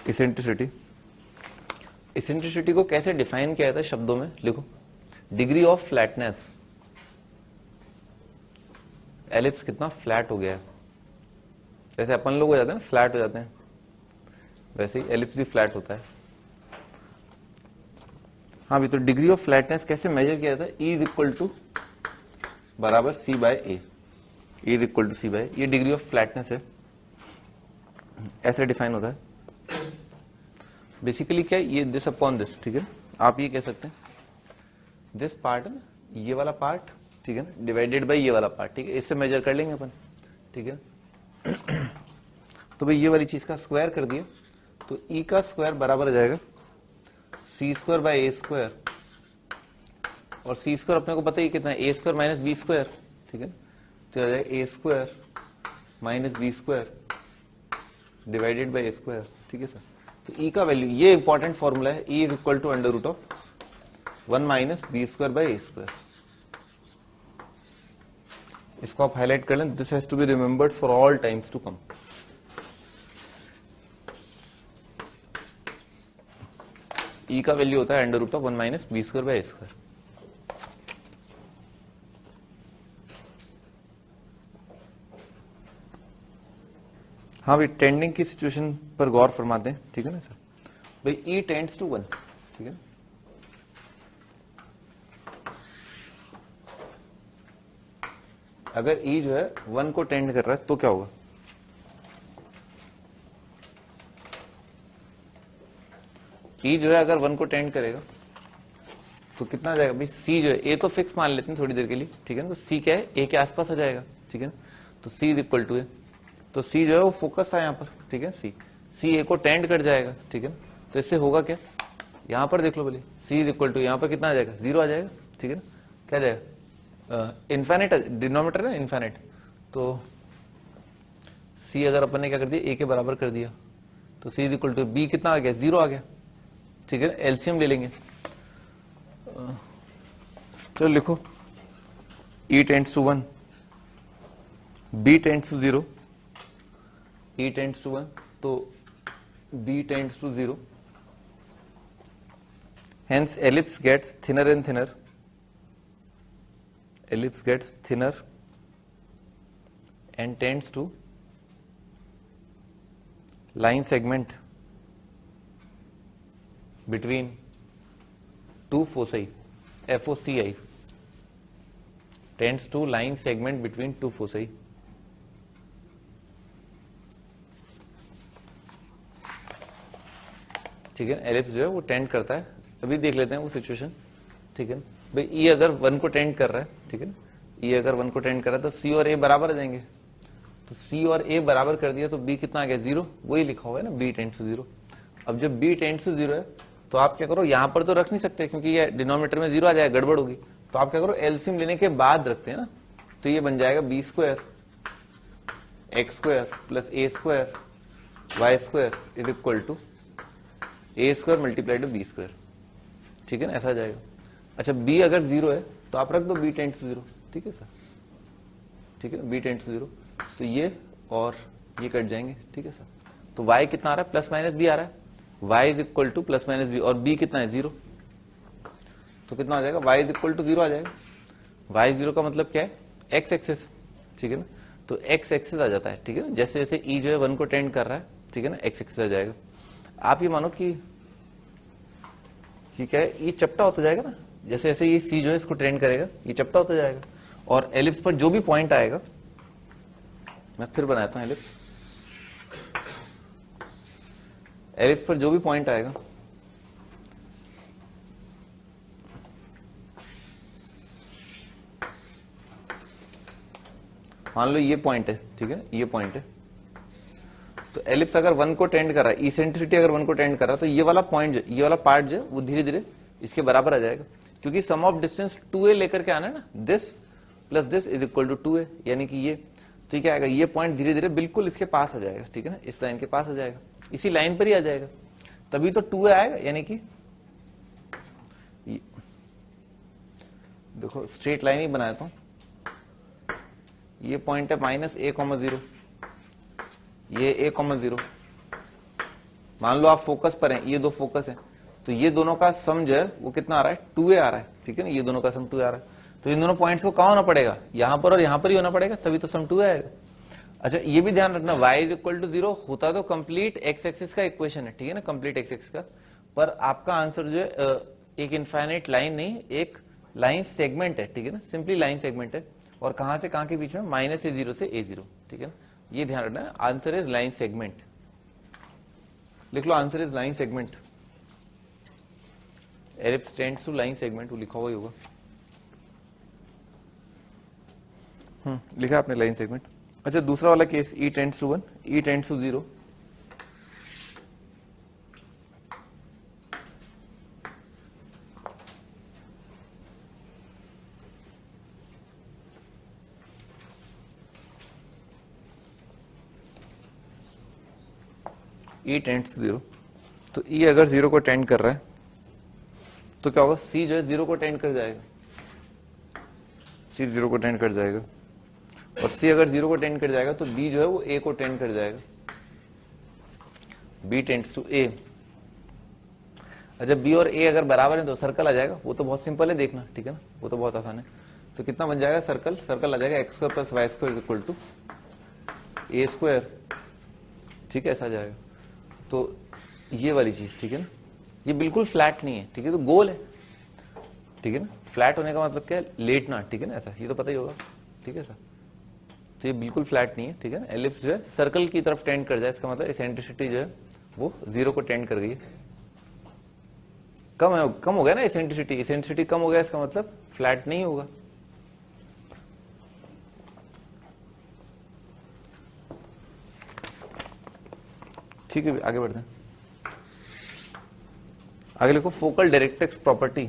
इसेंट्रिसिटी, इसेंट्रिसिटी को कैसे डिफाइन किया जाता है शब्दों में, लिखो, डिग्री ऑफ फ्लैटनेस, एलिप्स कितना फ्लैट हो गया है, जैसे अपन लोग हो जाते हैं ना, फ्लैट हो जाते हैं, वैसे ही एलिप्स भी फ्लैट होता है। हाँ भी, तो डिग्री ऑफ फ्लैटनेस कैसे मेजर किया था? E इज इक्वल टू बराबर C by a, E is equal to C by, ये डिग्री ऑफ फ्लैटनेस है, ऐसे डिफाइन होता है। बेसिकली क्या है ये, दिस अपॉन दिस, ठीक है। आप ये कह सकते हैं दिस पार्ट है ना, ये वाला पार्ट, ठीक है ना, डिवाइडेड बाय ये वाला पार्ट, ठीक है, इससे मेजर कर लेंगे अपन, ठीक है। तो भाई ये वाली चीज का स्क्वायर कर दिया, तो E का स्क्वायर बराबर हो जाएगा C square by a square, और C स्क्वायर अपने को पता ही कितना है, a square minus b square, ठीक है। तो आ जाएगा a square minus b square divided by a square, ठीक है सर। तो E का वैल्यू, ये इंपॉर्टेंट फॉर्मूला है, E is equal to under root of 1 minus b square by a square. इसको आप हाईलाइट कर लें, this has to be remembered for all times to come. E का वैल्यू होता है under root of 1 minus b square by a square. हाँ भाई, tending की सिचुएशन पर गौर फरमाते हैं, ठीक है ना सर। भाई E टेंड्स टू 1, ठीक है। अगर E जो है 1 को टेंड कर रहा है तो क्या होगा? E जो है अगर 1 को टेंड करेगा तो कितना आ जाएगा भाई? C जो है, A तो फिक्स मान लेते हैं थोड़ी देर के लिए, ठीक है ना। तो C क्या है? A के आसपास आ जाएगा, ठीक है ना। तो C is equal to A, तो C जो है वो फोकस था यहाँ पर, ठीक है। C A को टेंड कर जाएगा, ठीक है। तो इससे होगा क्या? यहाँ पर देख लो बोलिए, C इज इक्वल टू, यहाँ पर कितना आ जाएगा? 0 आ जाएगा, ठीक है ना। क्या आ जाएगा? इन्फाइनाइट डिनोमिनेटर है, इन्फाइनाइट। तो C अगर अपन ने क्या कर दिया, A के बराबर कर दिया, तो C is equal to B कितना आ गया? 0 आ गया, ठीक है। एलसीएम ले लेंगे, चलो लिखो E tends to 1, B tends to 0, E tends to 1, तो B tends to 0, hence ellipse gets thinner and thinner, ellipse gets thinner and tends to line segment between two foci, FOCI, tends to line segment between two foci. ठीक है, ellipse जो है वो tend करता है। अभी देख लेते हैं वो सिचुएशन, ठीक है। भाई E अगर 1 को टेंड कर रहा है, ठीक है, E अगर 1 को टेंड कर रहा है तो C और A बराबर आ जाएंगे। तो C और A बराबर कर दिया तो B कितना आ गया? 0, वही लिखा हुआ है ना, B टेंड्स टू 0। अब जब B टेंड्स टू 0 है तो आप क्या करो, यहां पर तो रख नहीं सकते क्योंकि ये डिनोमिनेटर में 0 आ जाएगा, गड़बड़ होगी। तो आप क्या करो, एलसीएम लेने के बाद रखते हैं ना, तो ये बन जाएगा B square x square plus A square y square is equal to A square multiplied B square, ठीक है ना, ऐसा आ जाएगा। अच्छा, B अगर 0 है तो आप रख दो B टेंड्स टू 0, ठीक है सर, ठीक है, B टेंड्स टू 0, तो ये और ये कट जाएंगे, ठीक है सर। तो y कितना आ रहा है? प्लस माइनस b आ रहा है, y is equal two plus minus b, और b कितना है? 0, तो कितना आ जाएगा? y इज इक्वल टू 0 आ जाएगा। y 0 का मतलब क्या है? x एक्सिस, ठीक है ना, तो x एक्सिस आ जाता है, ठीक है ना। जैसे जैसे E जो है 1 को टेंड कर रहा है, ठीक है ना, x एक्सिस आ जाएगा। आप ये मानो कि क्या है, ये चपटा होता जाएगा ना, जैसे जैसे ये C जो है इसको टेंड करेगा, ये चपटा होता जाएगा, और एलिप्स पर जो भी पॉइंट आएगा, मैं फिर बनाता हूं एलिप्स, एलिप्स पर जो भी पॉइंट आएगा, मान लो ये पॉइंट है, ठीक है, ये पॉइंट है। तो एलिप्स अगर 1 को टेंड कर रहा है, इसेंट्रिसिटी अगर 1 को टेंड कर रहा है, तो ये वाला पॉइंट जो, ये वाला पार्ट जो वो धीरे धीरे इसके बराबर आ जाएगा, क्योंकि सम ऑफ डिस्टेंस 2a लेकर के आना है ना, this plus this is equal to 2a, यानी कि ये, तो क्या आएगा, ये पॉइंट धीरे धीरे बिल्कुल इसके पास आ जाएगा, ठीक है ना, इस लाइन के पास आ जाएगा, इसी लाइन पर ही आ जाएगा, तभी तो 2a आएगा। यानी कि देखो स्ट्रेट लाइन ही बनाता हूं, ये पॉइंट है -a,0, ये a,0, मान लो आप फोकस पर हैं, ये दो फोकस है, तो ये दोनों का सम जो है वो कितना आ रहा है? 2a आ रहा है, ठीक है ना, ये दोनों का सम 2a आ रहा है। तो इन दोनों पॉइंट्स को कहां होना पड़ेगा? यहां पर और यहां पर ही होना पड़ेगा, तभी तो सम 2a आएगा। अच्छा ये भी ध्यान रखना, y इज इक्वल टू 0 होता तो कंप्लीट एक्स एक्सिस का इक्वेशन है, ठीक है ना, कंप्लीट एक्स एक्सिस का, पर आपका आंसर जो है एक इनफाइनाइट लाइन नहीं, एक लाइन सेगमेंट है, ठीक है ना, सिंपली लाइन सेगमेंट है, और कहां से कहां के बीच में, -a0 से a0, ठीक है ना, ये ध्यान रखना, आंसर इज लाइन सेगमेंट, लिख लो answer is line segment, ellipse tends to line segment, वो लिखा हुआ ही होगा, लिखा आपने लाइन सेगमेंट। अच्छा दूसरा वाला case, E tends to 1, E tends to 0, E tends to 0, तो E अगर 0 को टेंड कर रहा है तो क्या होगा, C जो है 0 को टेंड कर जाएगा, C 0 को टेंड कर जाएगा, और C अगर 0 को टेंड कर जाएगा तो B जो है वो A को टेंड कर जाएगा, B टेंड्स टू A। अच्छा B और A अगर बराबर है तो सर्कल आ जाएगा, वो तो बहुत सिंपल है देखना, ठीक है ना, वो तो बहुत आसान है, तो कितना बन जाएगा सर्कल, सर्कल आ जाएगा x² + y² equal to a², ठीक है, ऐसा आ जाएगा। तो ये वाली चीज, ठीक है ना, ये बिल्कुल फ्लैट नहीं है, ठीक है, तो गोल है, ठीक है ना, फ्लैट होने का मतलब क्या है, लेटना, ठीक है ना, ऐसा, ये तो पता ही होगा, ठीक है सर, तो ये बिल्कुल फ्लैट नहीं है, ठीक है ना, एलिप्स जो है सर्कल की तरफ टेंड कर जाए, इसका मतलब एसेंट्रिसिटी जो है वो 0 को टेंड कर गई है, कम हो गया ना एसेंट्रिसिटी, एसेंट्रिसिटी कम हो गया, इसका मतलब फ्लैट नहीं होगा। ठीक है आगे बढ़ते हैं, आगे लिखो focal directrix property,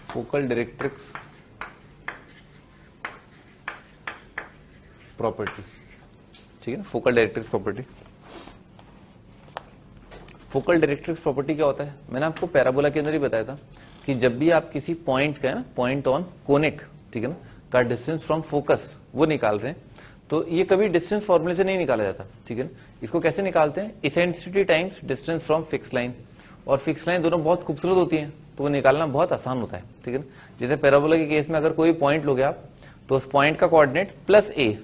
focal directrix property, ठीक है ना, focal directrix property. Focal directrix property क्या होता है, मैंने आपको पैराबोला के अंदर ही बताया था कि जब भी आप किसी पॉइंट का, है ना, पॉइंट ऑन कोनिक, ठीक है ना, का डिस्टेंस फ्रॉम फोकस वो निकाल रहे हैं, तो ये कभी डिस्टेंस फॉर्मूले से नहीं निकाला जाता, ठीक है ना, इसको कैसे निकालते हैं, eccentricity times distance from fix line, और फिक्स लाइन दोनों बहुत खूबसूरत होती हैं, तो वो निकालना बहुत आसान होता है, ठीक है ना। जैसे पैराबोला के केस में अगर कोई पॉइंट लोगे आप, तो उस पॉइंट का कोऑर्डिनेट प्लस a,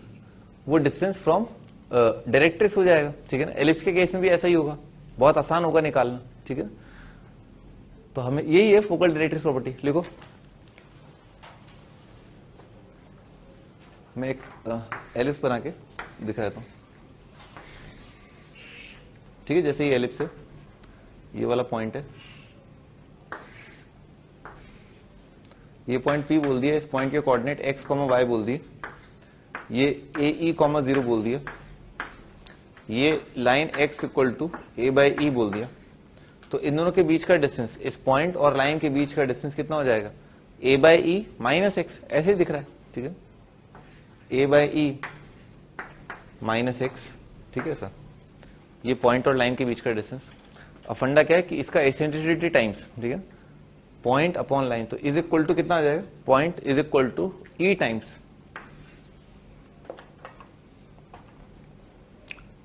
वो डिस्टेंस फ्रॉम डायरेक्ट्रिक्स हो जाएगा, ठीक है ना। एलिप्स के केस में भी ऐसा ही होगा, बहुत आसान होगा निकालना, ठीक है। तो हमें यही है फोकल डायरेक्ट्रिक्स प्रॉपर्टी, लिखो, मैं एक एलिप्स बना के दिखा देता हूं, ठीक है। जैसे ये एलिप्स है, ये वाला पॉइंट है, ये पॉइंट P बोल दिया, इस पॉइंट के कोऑर्डिनेट x, y बोल दिए, ये AE, 0 बोल दिया, ये line x equal to a/e बोल दिया, तो इन दोनों के बीच का डिस्टेंस, इस पॉइंट और लाइन के बीच का डिस्टेंस कितना हो जाएगा, a/e - x, ऐसे ही दिख रहा है, ठीक है, a/e - x, ठीक है सर, ये पॉइंट और लाइन के बीच का डिस्टेंस। अब फंडा क्या है कि इसका एसेंट्रिसिटी टाइम्स, ठीक है, पॉइंट अपॉन लाइन, तो इज इक्वल टू कितना आ जाएगा, point is equal to e times,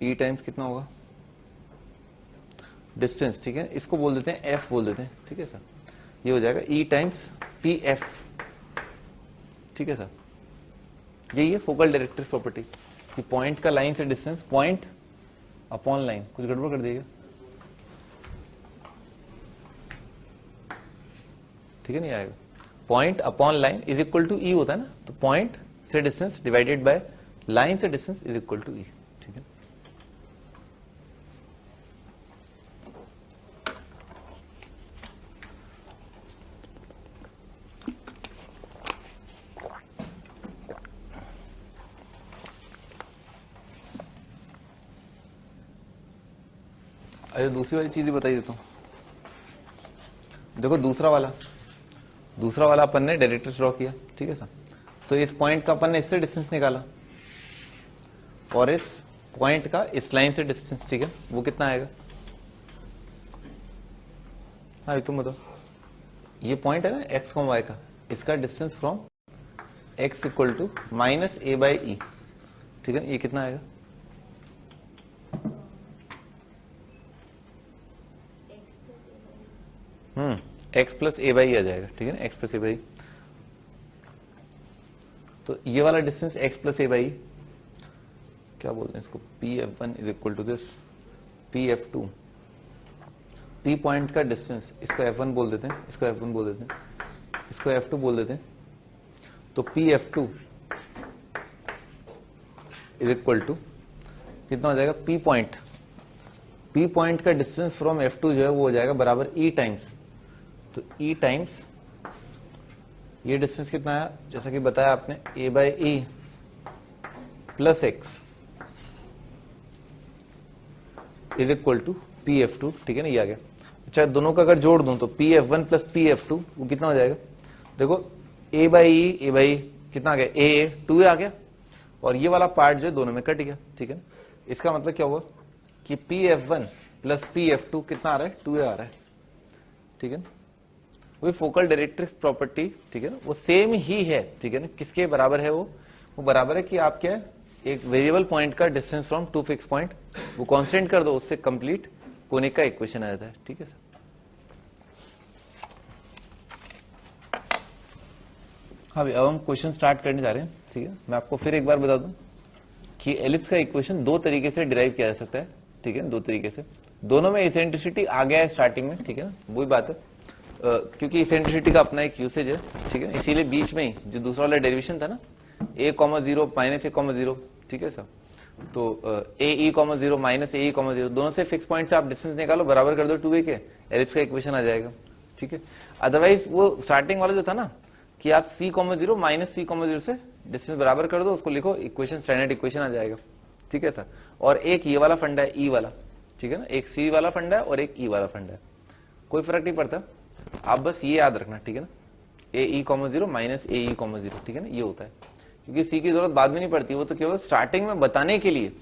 e times कितना होगा, डिस्टेंस, ठीक है, इसको बोल देते हैं f बोल देते हैं, ठीक है सर, ये हो जाएगा e टाइम्स pf, ठीक है सर। यही है फोकल डायरेक्ट्रिक्स प्रॉपर्टी कि पॉइंट का लाइन से डिस्टेंस, पॉइंट अपॉन लाइन, कुछ गड़बड़ कर देगा, ठीक है, नहीं आएगा, point upon line is equal to e होता है ना, तो पॉइंट से डिस्टेंस डिवाइडेड बाय लाइन से distance is equal to e, ठीक है। अरे दूसरी वाली चीज ही बताई देता हूं, देखो दूसरा वाला अपन ने डायरेक्ट्रिक्स ड्रॉ किया, ठीक है सर, तो इस पॉइंट का अपन ने इससे डिस्टेंस निकाला, और इस पॉइंट का इस लाइन से डिस्टेंस, ठीक है, वो कितना आएगा, हाँ तुम बताओ, ये पॉइंट है ना एक्स कॉम वाई का, इसका distance from x equal to minus a by e, ठीक है, ये कितना आएगा? एक्स प्लस ए बाई आ जाएगा, ठीक है ना, एक्स प्लस ए बाई। तो ये वाला distance x plus a by क्या बोलते हैं इसको, P F one is equal to this P F two, P point का डिस्टेंस, इसको एफ वन बोल देते हैं, इसको एफ वन बोल देते हैं, इसको एफ टू बोल देते हैं। तो P F two is equal to कितना हो जाएगा, पी पॉइंट, पी पॉइंट का डिस्टेंस फ्रॉम एफ टू जो है वो हो जाएगा बराबर ई टाइम्स, तो ई टाइम्स ये डिस्टेंस कितना है, जैसा कि बताया आपने, a by e plus x is equal to P F two, ठीक है ना, ये आ गया। अच्छा, दोनों का अगर जोड़ दूं तो P F one plus P F to वो कितना हो जाएगा, देखो ए बाई कितना आ गया, ए टू आ गया, और ये वाला पार्ट जो दोनों में कट गया, ठीक है ना। इसका मतलब क्या हुआ कि P F one plus P F to कितना आ रहा है, 2a आ रहा है, ठीक है ना। वही फोकल डायरेक्ट्रिक्स प्रॉपर्टी, ठीक है ना, वो सेम ही है, ठीक है ना। किसके बराबर है वो बराबर है कि आप क्या है, एक वेरिएबल पॉइंट का distance from two fix point वो कांस्टेंट कर दो, उससे कंप्लीट कोनिक का इक्वेशन आ जाता है, ठीक है सर। हाँ भाई, अब हम क्वेश्चन स्टार्ट करने जा रहे हैं, ठीक है। मैं आपको फिर एक बार बता दूं कि एलिप्स का इक्वेशन दो तरीके से डिराइव किया जा सकता है, ठीक है, दो तरीके से। दोनों में इसेंट्रिसिटी आ गया है स्टार्टिंग में, ठीक है ना, वही बात है। क्योंकि इसेंट्रिसिटी का अपना एक यूसेज है, ठीक है, इसीलिए बीच में ही जो दूसरा वाला डेरिवेशन था ना, a, 0 माइनस a, 0, ठीक है सर। तो ए ई, 0 माइनस ए ई, 0 दोनों से फिक्स पॉइंट से आप डिस्टेंस निकालो, बराबर कर दो 2a के, एलिप्स का इक्वेशन आ जाएगा, ठीक है। अदरवाइज वो स्टार्टिंग वाला जो था ना कि आप c, 0 माइनस c, 0 से डिस्टेंस बराबर कर दो, उसको लिखो, इक्वेशन स्टैंडर्ड इक्वेशन आ जाएगा, ठीक है सर। और एक ये वाला फंडा है ई वाला, ठीक है ना, एक c वाला फंडा है और एक ई वाला फंडा है, कोई फर्क नहीं पड़ता, आप बस ये याद रखना, ठीक है ना, ए ई, 0 माइनस ए ई, 0, ठीक है ना, ये होता है। क्योंकि सी की जरूरत बाद में नहीं पड़ती, वो तो केवल स्टार्टिंग में बताने के लिए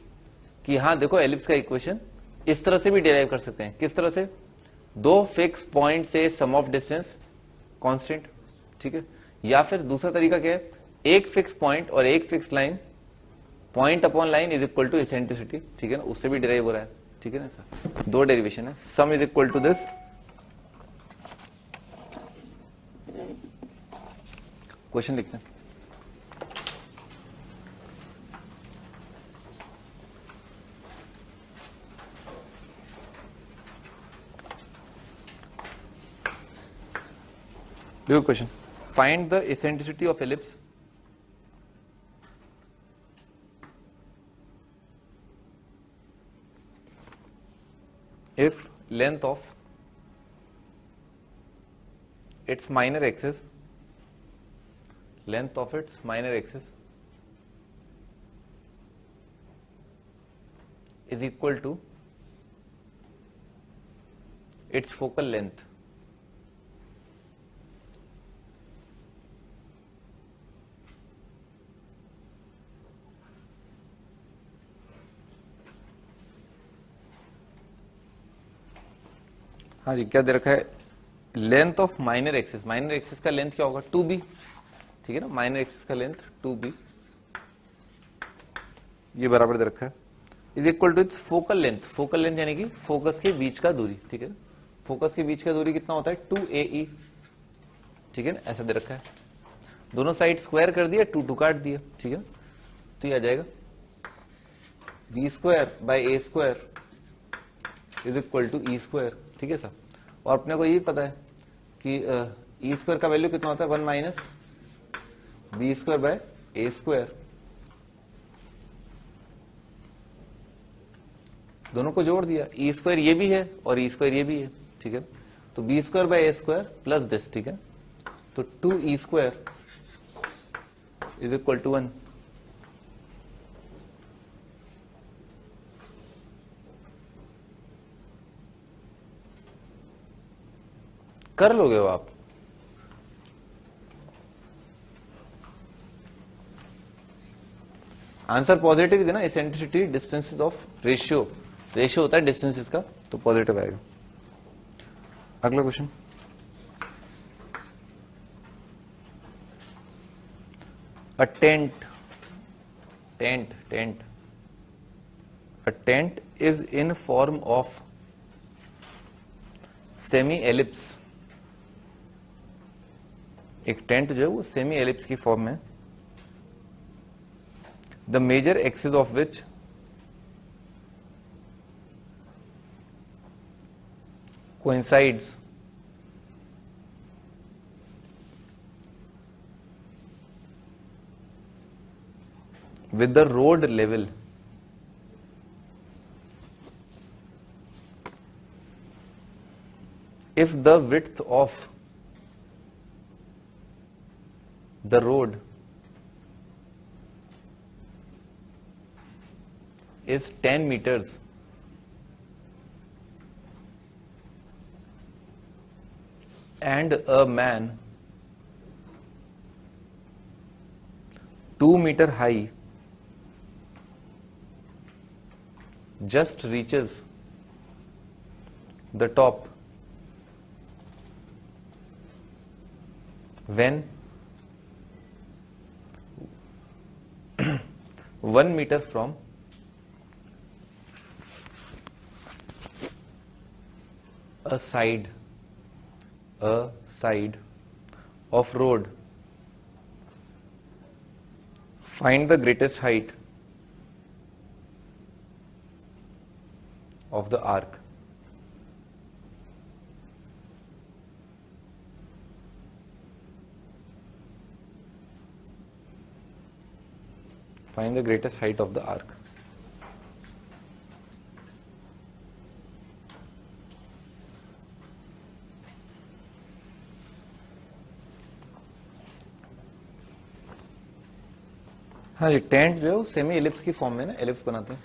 कि हाँ देखो एलिप्स का इक्वेशन इस तरह से भी डिराइव कर सकते हैं। किस तरह से, दो फिक्स पॉइंट से सम ऑफ डिस्टेंस कांस्टेंट, ठीक है, या फिर दूसरा तरीका क्या है, एक फिक्स पॉइंट और एक fix line, point upon line is equal to eccentricity, ठीक है ना, उससे भी डिराइव हो रहा है, ठीक है ना सर। दो डेरिवेशन है, sum is equal to this, question लिखते हैं। देखो question, find the eccentricity of ellipse if length of its minor axis is equal to its focal length. हाँ जी, क्या दे रखा है, length of minor axis, minor axis का length क्या होगा, 2b, ठीक है ना, माइनर एक्सिस का लेंथ 2b, ये बराबर दे रखा है, is equal to its focal length, focal length यानी कि फोकस के बीच का दूरी, ठीक है, फोकस के बीच का दूरी कितना होता है, 2ae, ठीक है ना, ऐसा दे रखा है। दोनों साइड स्क्वायर कर दिया, 2 काट दिया, ठीक है, तो ये आ जाएगा b square by a square is equal to e square, ठीक है सर। और अपने को ये पता है कि ई स्क्वायर का वैल्यू कितना होता है, 1 minus b square by a square, दोनों को जोड़ दिया, ई स्क्वायर ये भी है और ई स्क्वायर ये भी है, ठीक है, तो b square by a square plus this, ठीक है, तो 2e square is equal to 1, कर लोगे हो आप। आंसर पॉजिटिव है ना, eccentricity distances of ratio, ratio होता है डिस्टेंसेस का, तो पॉजिटिव आएगा। अगला question, a tent is in form of semi ellipse. एक टेंट जो है वो सेमी एलिप्स की फॉर्म में, the major axis of which coincides with the road level if the width of the road is 10 meters and a man 2 meter high just reaches the top when 1 meter from a side of road, find the greatest height of the arc. Find the greatest height of the arc. हाँ जी, tent जो है वो semi ellipse की form में ना ellipse बनाते हैं,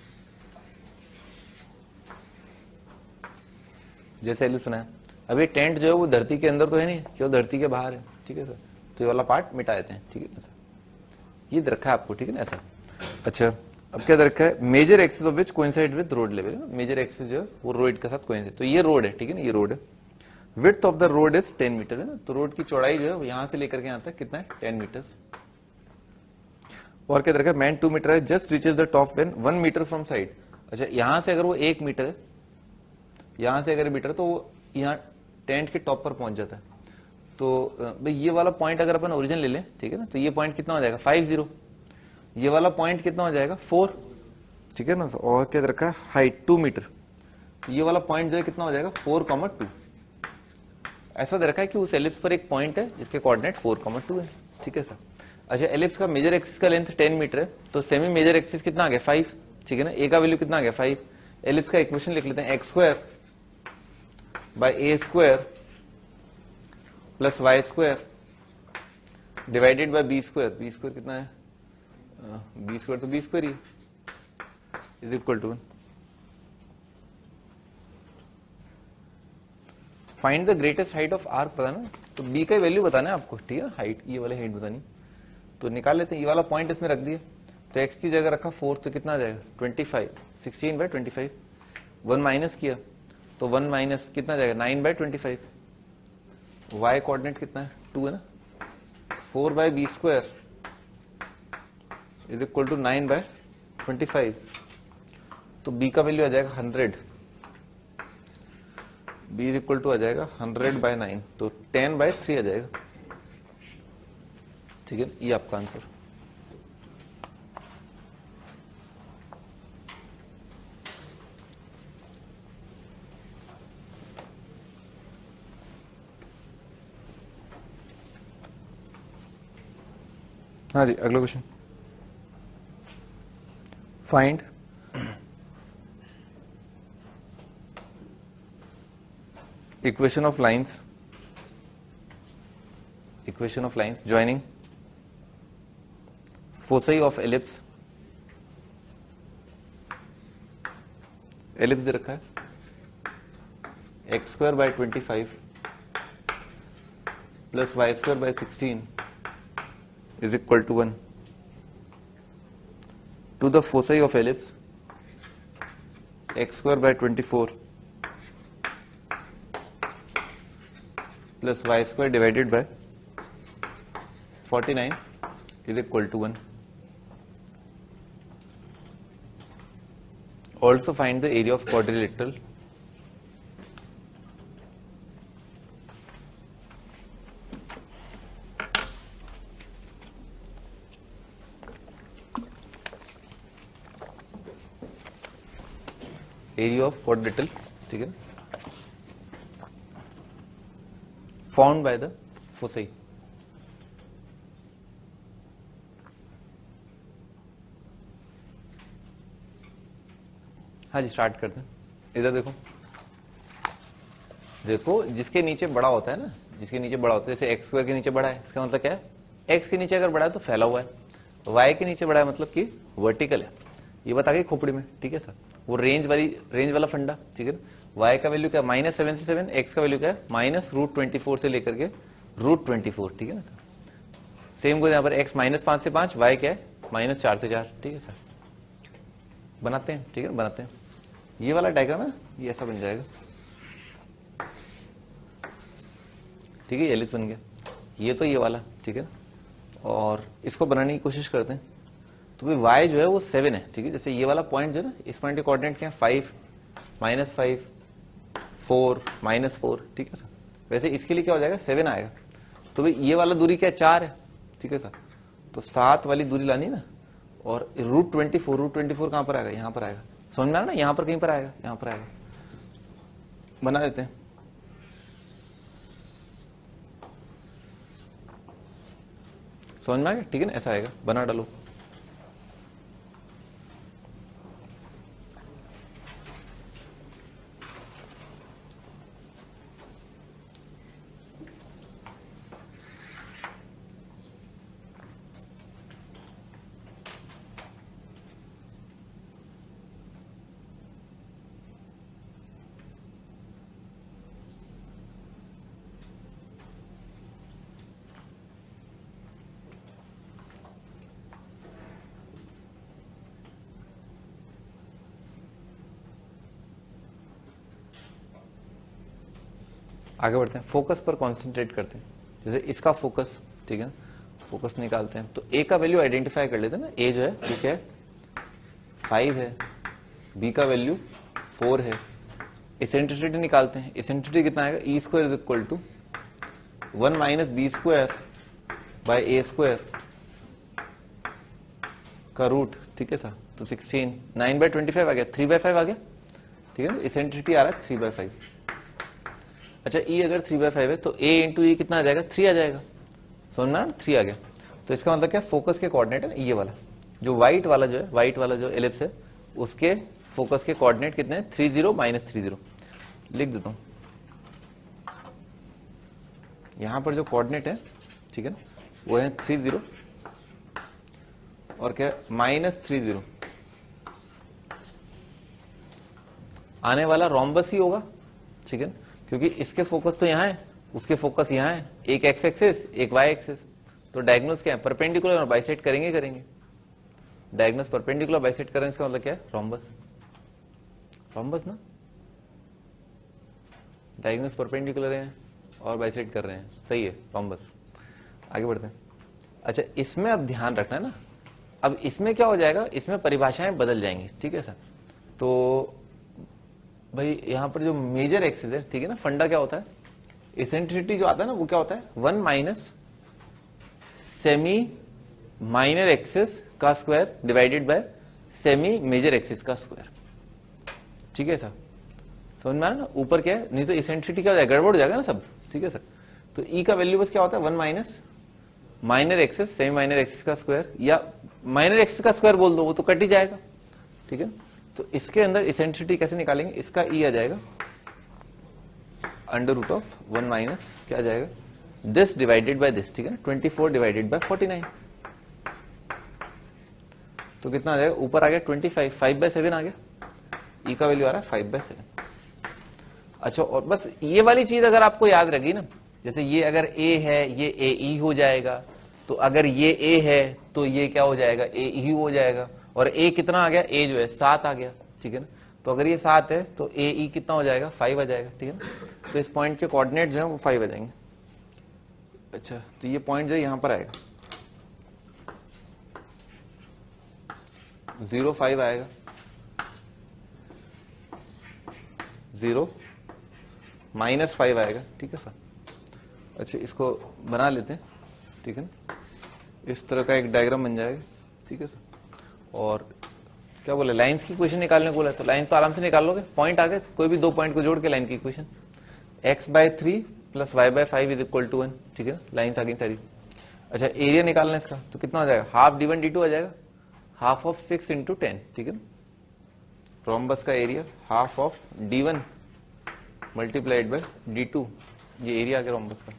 जैसे एलिप्स बनाया। अब ये टेंट जो है वो धरती के अंदर तो है नहीं, क्यों धरती के बाहर है, ठीक है सर। तो ये वाला पार्ट मिटा देते हैं, ठीक है ना सर। ये रखा है आपको, ठीक है ना ऐसा। अच्छा, अब क्या रखा है, major axis of which coincide with road level. Major axis जो है वो रोड के साथ कोइंसाइड, तो ये रोड है, ठीक है ना, ये रोड है। Width of the road is 10 metre है ना, तो रोड की चौड़ाई जो है यहां से लेकर के यहां तक कितना है, 10 मीटर्स। और क्या रखा है, मैन 2 मीटर है, just reaches the top when 1 metre from side. अच्छा, यहां से अगर वो 1 मीटर है, यहां से अगर मीटर, तो वो यहाँ टेंट के टॉप पर पहुंच जाता है। तो भाई ये वाला पॉइंट अगर अपन ओरिजिन ले लें, ठीक है ना, तो ये पॉइंट कितना हो जाएगा 50, ये वाला पॉइंट कितना हो जाएगा 4, ठीक है ना। और क्या रखा है, हाइट 2 मीटर, तो ये वाला पॉइंट जो है कितना हो जाएगा 4,2। ऐसा दे रखा है कि उस एलिप्स पर एक पॉइंट है जिसके कोऑर्डिनेट 4,2 है, ठीक है सर। अच्छा, एलिप्स का मेजर एक्सिस का लेंथ 10 मीटर है, तो सेमी मेजर एक्सिस कितना आ गया 5, ठीक है ना। ए का वैल्यू कितना आ गया 5। एलिप्स का इक्वेशन लिख लेते हैं, x² bye a² plus y² divided by b²। b² कितना है, b² तो b² ही is equal to 1। Find the greatest height of arch बताना, तो b का वैल्यू बताना है आपको, ठीक है, हाइट, ये वाले हाइट बतानी। तो निकाल लेते हैं, ये वाला पॉइंट इसमें रख दिया, तो x की जगह रखा 4, तो कितना आ जाएगा 25, 16/25। 1 माइनस किया तो 1 माइनस कितना जाएगा 9/25। y कोऑर्डिनेट कितना है 2 है ना, 4/b² इज इक्वल टू 9/25। तो b का वैल्यू आ जाएगा 100, b इज इक्वल टू आ जाएगा 100/9, तो 10/3 आ जाएगा, ठीक है। ये आपका आंसर। हाँ जी, अगला question, find equation of lines joining foci of ellipse दे रखा है, x²/25 plus y²/16 is equal to 1 to the foci of ellipse x² by 24 plus y square divided by 49 is equal to 1. Also find the area of quadrilateral. Area of quadrilateral, ठीक है, found by the foci. हाँ जी, start करते हैं. इधर देखो, देखो जिसके नीचे बड़ा होता है ना, जिसके नीचे बड़ा होता है, जैसे एक्स स्क्वायर के नीचे बड़ा है, इसका मतलब क्या है, एक्स के नीचे अगर बड़ा है तो फैला हुआ है, वाई के नीचे बड़ा है मतलब कि वर्टिकल है. ये बता गई खोपड़ी में, ठीक है सर, वो रेंज वाला फंडा, ठीक है. वाई का वैल्यू क्या, -7 से 7, एक्स का वैल्यू क्या है, -√24 से लेकर के √24, ठीक है ना सर. सेम को यहाँ पर एक्स -5 से 5, वाई क्या है -4 से 4, ठीक है सर. बनाते हैं, ठीक है, बनाते हैं. ये वाला डायग्राम है, ये ऐसा बन जाएगा, ठीक है, ये एलिप्स बन गया. ये तो ये वाला, ठीक है, और इसको बनाने की कोशिश करते हैं. तो भाई y जो है वो 7 है, ठीक है. जैसे ये वाला पॉइंट जो है ना, इस पॉइंट के कोऑर्डिनेट क्या है, 5, -5, 4, -4, ठीक है सर. वैसे इसके लिए क्या हो जाएगा, 7 आएगा. तो भाई ये वाला दूरी क्या है, 4 है, ठीक है सर. तो 7 वाली दूरी लानी ना, और √24 कहां पर आएगा, यहां पर आएगा. समझ में आ रहा ना, यहां पर कहीं पर आएगा, यहां पर आएगा. बना देते हैं. समझ में आ गया, ठीक है ना, ऐसा आएगा, बना डालो. आगे बढ़ते हैं, फोकस पर कॉन्सेंट्रेट करते हैं. जैसे इसका फोकस, ठीक है, फोकस निकालते हैं. तो ए का वैल्यू आइडेंटिफाई कर लेते हैं ना. ए जो है ठीक है 5 है, बी का वैल्यू 4 है. इसेंट्रिसिटी निकालते हैं. इसेंट्रिसिटी कितना आएगा, e square is equal to 1 - b square by a square का रूट, ठीक है सर. तो 16, 9/25 आ गया, 3/5 आ गया, ठीक है. इसेंट्रिसिटी आ रहा है 3/5. अच्छा, ई अगर 3/5 है तो ए इंटू ई कितना आ जाएगा, 3 आ जाएगा. समझना, 3 आ गया. तो इसका मतलब क्या, फोकस के कोऑर्डिनेट है ये वाला, जो व्हाइट वाला जो है, व्हाइट वाला जो एलिप्स है, उसके फोकस के कोऑर्डिनेट कितने हैं, 30 -30. लिख देता हूं. यहां पर जो कोऑर्डिनेट है, ठीक है ना, वो है 30 और क्या -30. आने वाला रोम्बस ही होगा, ठीक है, क्योंकि इसके फोकस तो यहां है, उसके फोकस यहां है. एक एक्स एक्सिस, एक वाई एक्सिस. तो डायगोनल्स क्या है, परपेंडिकुलर और बाइसेक्ट करेंगे. डायगोनल्स परपेंडिकुलर बाइसेक्ट करें, इसका मतलब क्या है, रोम्बस. रोम्बस ना, डायगोनल्स परपेंडिकुलर हैं और बाइसेक्ट कर रहे हैं, सही है, रोम्बस. आगे बढ़ते हैं. अच्छा, इसमें अब ध्यान रखना है ना, अब इसमें क्या हो जाएगा, इसमें परिभाषाएं बदल जाएंगी, ठीक है सर. तो भाई यहां पर जो मेजर एक्सिस है, ठीक है ना, फंडा क्या होता है, इसेंट्रिसिटी जो आता है ना, वो क्या होता है, 1 - सेमी माइनर एक्सिस का square divided by semi major axis का स्क्वायर, ठीक है सर. समझ में आ रहा ना, ऊपर क्या है, नहीं तो इसेंट्रिसिटी क्या हो जाएगा, गड़बड़ हो जाएगा ना सब, ठीक है सर. तो ई का वैल्यू बस क्या होता है, 1 - minor axis semi minor axis का स्क्वायर, या माइनर एक्सिस का स्क्वायर बोल दो, वो तो कट ही जाएगा, ठीक है. तो इसके अंदर इसेंट्रिसिटी कैसे निकालेंगे, इसका ई आ जाएगा √1 क्या आ जाएगा, दिस डिवाइडेड बाय दिस, ठीक है ना, 24 डिवाइडेड बाय 49. तो कितना आ जाएगा, ऊपर आ गया 25, 5/7 आ गया. ई का वैल्यू आ रहा है 5/7. अच्छा, और बस ये वाली चीज अगर आपको याद रखी ना, जैसे ये अगर ए है, ये ए ई हो जाएगा. तो अगर ये ए है तो ये क्या हो जाएगा, ए ई हो जाएगा. और ए कितना आ गया, ए जो है 7 आ गया, ठीक है ना. तो अगर ये 7 है तो ए ई कितना हो जाएगा, 5 आ जाएगा, ठीक है ना. तो इस पॉइंट के कोऑर्डिनेट जो है वो 5 आ जाएंगे. अच्छा, तो ये पॉइंट जो है यहां पर आएगा 0.5 आएगा, 0 -5 आएगा, ठीक है सर। अच्छा, इसको बना लेते हैं, ठीक है ना, इस तरह का एक डायग्राम बन जाएगा, ठीक है सर। और क्या बोले, लाइंस की इक्वेशन निकालने को बोला, तो लाइंस तो आराम से निकाल लोगे, पॉइंट आ गए, कोई भी दो पॉइंट को जोड़ के लाइन की इक्वेशन x/3 + y/5 = 1, ठीक है, लाइंस आ गई सारी। अच्छा, एरिया निकालना है इसका, तो कितना हो जाएगा, हाफ d1 d2 आ जाएगा, हाफ ऑफ 6 × 10, ठीक है। रोम्बस का area half of d1 × d2, ये एरिया आ गया रोम्बस का।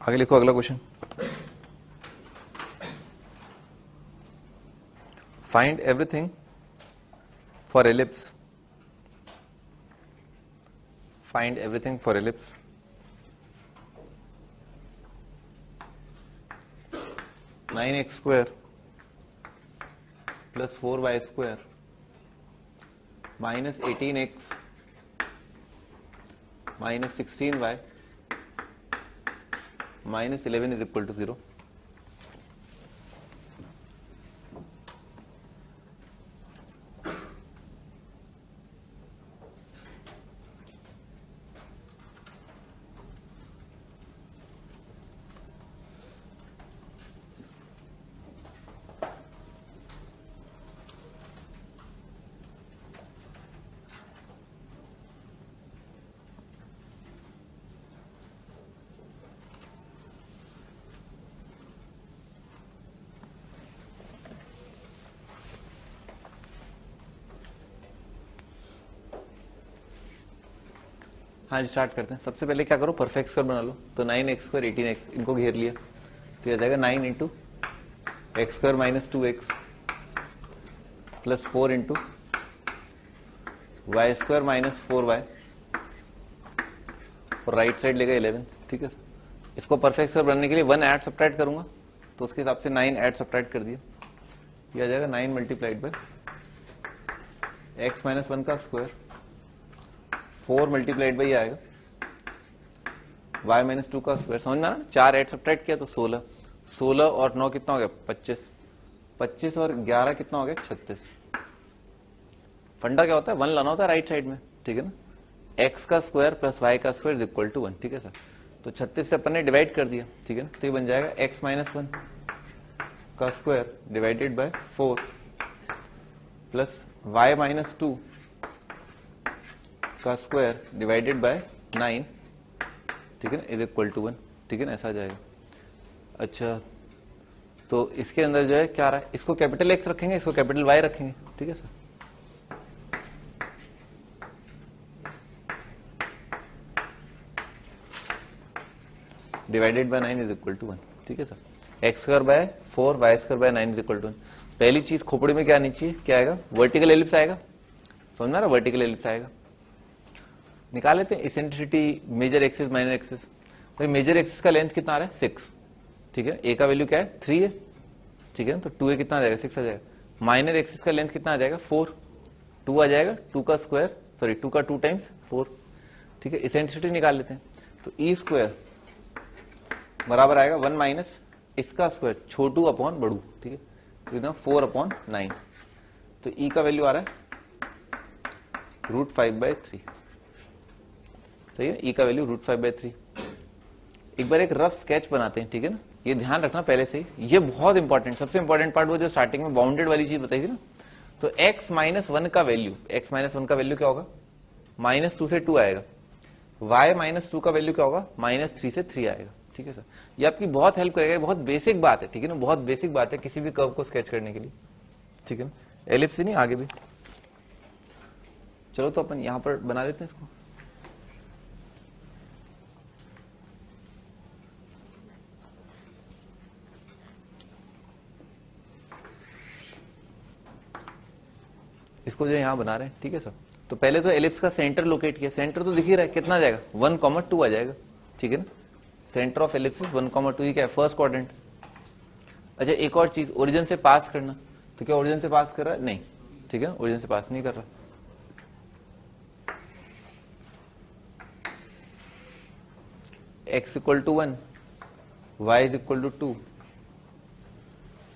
आगे लिखो अगला question. Find everything for ellipse, find everything for ellipse. Nine x square + 4y² -18x -16y -11 = 0। हाँ जी, स्टार्ट करते हैं। सबसे पहले क्या करो, परफेक्ट स्क्वायर बना लो। तो 9x² 18x इनको घेर लिया, तो यह जाएगा 9 × x² - 2x + 4 × y² - 4y, और राइट साइड लेगा 11, ठीक है। इसको परफेक्ट स्क्वायर बनने के लिए 1 ऐड सब्ट्रैक्ट करूंगा, तो उसके हिसाब से 9 ऐड सब्ट्रैक्ट कर दिया, यह आ जाएगा 9 × x - 1 का स्क्वायर, 4 × ये आएगा y - 2 का स्क्वायर। समझ में आना, 4 ऐड सब्ट्रैक्ट किया तो 16, 16 और 9 कितना हो गया, 25, 25 और 11 कितना हो गया, 36। फंडा क्या होता है, 1 लाना होता है राइट साइड में, ठीक है ना। x का स्क्वायर + y का स्क्वायर = 1, ठीक है सर। तो 36 से अपन ने डिवाइड कर दिया, ठीक है ना, तो ये बन जाएगा x - 1 का स्क्वायर / 4 + y - 2 का स्क्वायर / 9, ठीक है ना, = 1, ठीक है ना, ऐसा आ जाएगा। अच्छा, तो इसके अंदर जो है क्या आ रहा है, इसको कैपिटल X रखेंगे, इसको कैपिटल Y रखेंगे, ठीक है सर। / 9 = 1, ठीक है सर। x² / 4 y² / 9 = 1। पहली चीज खोपड़ी में क्या आनी चाहिए, क्या आएगा, वर्टिकल एलिप्स आएगा, समझ में आ रहा, वर्टिकल एलिप्स आएगा। निकाल लेते हैं eccentricity major axis minor axis. भाई मेजर एक्सिस का लेंथ कितना आ रहा है, 6, ठीक है। ए का वैल्यू क्या है, 3 है, ठीक है, तो 2a कितना आ जाएगा, 6 आ जाएगा। माइनर एक्सिस का लेंथ कितना आ जाएगा, 4, 2 आ जाएगा, 2 का स्क्वायर, सॉरी 2 का 2 टाइम्स 4, ठीक है। इसेंट्रिसिटी निकाल लेते हैं, तो e² बराबर आएगा 1 - इसका स्क्वायर, छोटू अपॉन बड़ू, ठीक है, तो इतना 4/9। तो e का वैल्यू आ रहा है √5/3, सही है, e का वैल्यू √5/3। एक बार एक रफ स्केच बनाते हैं, ठीक है ना, ये ध्यान रखना पहले से ही, ये बहुत इंपॉर्टेंट, सबसे इंपॉर्टेंट पार्ट वो जो स्टार्टिंग में बाउंडेड वाली चीज बताई थी ना। तो x - 1 का वैल्यू, x - 1 का वैल्यू क्या होगा, -2 से 2 आएगा। y - 2 का वैल्यू क्या होगा, -3 से 3 आएगा, ठीक है सर। ये आपकी बहुत हेल्प करेगा, बहुत बेसिक बात है, ठीक है ना, बहुत बेसिक बात है किसी भी कर्व को स्केच करने के लिए, ठीक है ना, एलिप्स ही नहीं, आगे भी। चलो तो अपन यहां पर बना लेते हैं इसको। इसको जो यहां बना रहे हैं, ठीक है सर। तो पहले तो एलिप्स का सेंटर लोकेट किया, सेंटर तो दिख ही रहा है, कितना आ जाएगा 1,2 आ जाएगा, ठीक है ना। सेंटर ऑफ एलिप्स 1,2, ये क्या है फर्स्ट क्वाड्रेंट। अच्छा एक और चीज, ओरिजिन से पास करना, तो क्या ओरिजिन से पास कर रहा है? नहीं, ठीक है, ओरिजिन से पास नहीं कर रहा। x equal to 1, y is equal to 2,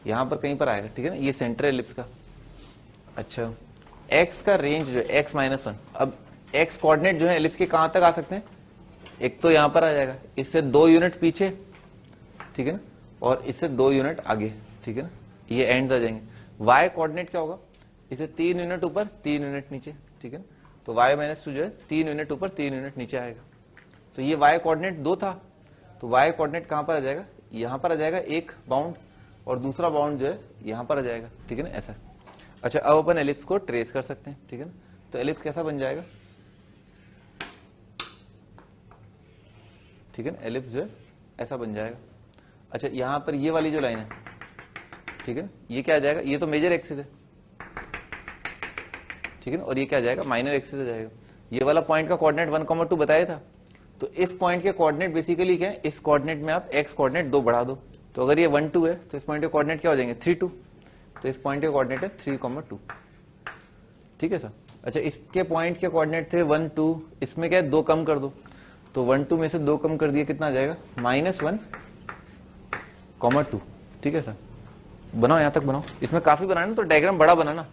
यहां पर कहीं पर आएगा, ठीक है ना, ये सेंटर है एलिप्स का। अच्छा x का रेंज जो है x -1, अब x कोऑर्डिनेट जो है एलिप्स के कहां तक आ सकते हैं? एक तो यहां पर आ जाएगा, इससे 2 यूनिट पीछे, ठीक है ना, और इससे 2 यूनिट आगे, ठीक है ना, ये एंड आ जाएंगे। y कोऑर्डिनेट क्या होगा? इसे 3 यूनिट ऊपर 3 यूनिट नीचे, ठीक है ना, तो y -2 जो है 3 यूनिट ऊपर 3 यूनिट नीचे आएगा। तो ये y कोऑर्डिनेट 2 था, तो y कोऑर्डिनेट कहां पर आ जाएगा? यहां पर आ जाएगा एक बाउंड, और दूसरा बाउंड जो है यहां पर आ जाएगा, ठीक है ना, ऐसा। अच्छा अब अपन एलिप्स को ट्रेस कर सकते हैं, ठीक है ना, तो एलिप्स कैसा बन जाएगा? ठीक है ना, एलिप्स जो है ऐसा बन जाएगा। अच्छा यहां पर ये वाली जो लाइन है, ठीक है ना, ये क्या आ जाएगा? ये तो मेजर एक्सिस है, ठीक है ना, और ये क्या आ जाएगा? माइनर एक्सिस आ जाएगा। ये वाला पॉइंट का कोऑर्डिनेट 1,2 बताया था, तो इस पॉइंट के कोऑर्डिनेट बेसिकली क्या है? इस कोऑर्डिनेट में आप x कोऑर्डिनेट 2 बढ़ा दो, तो अगर ये 1, 2 है तो इस पॉइंट के कोऑर्डिनेट क्या हो जाएंगे? 3, 2, तो इस पॉइंट के कोऑर्डिनेट है 3,2, ठीक है सर। अच्छा इसके पॉइंट के कोऑर्डिनेट थे 1, 2, इसमें क्या है? 2 कम कर दो, तो 1, 2 में से 2 कम कर दिए, कितना आ जाएगा? -1,2, ठीक है सर। बनाओ यहां तक बनाओ, इसमें काफी बनाना तो डायग्राम बड़ा बनाना,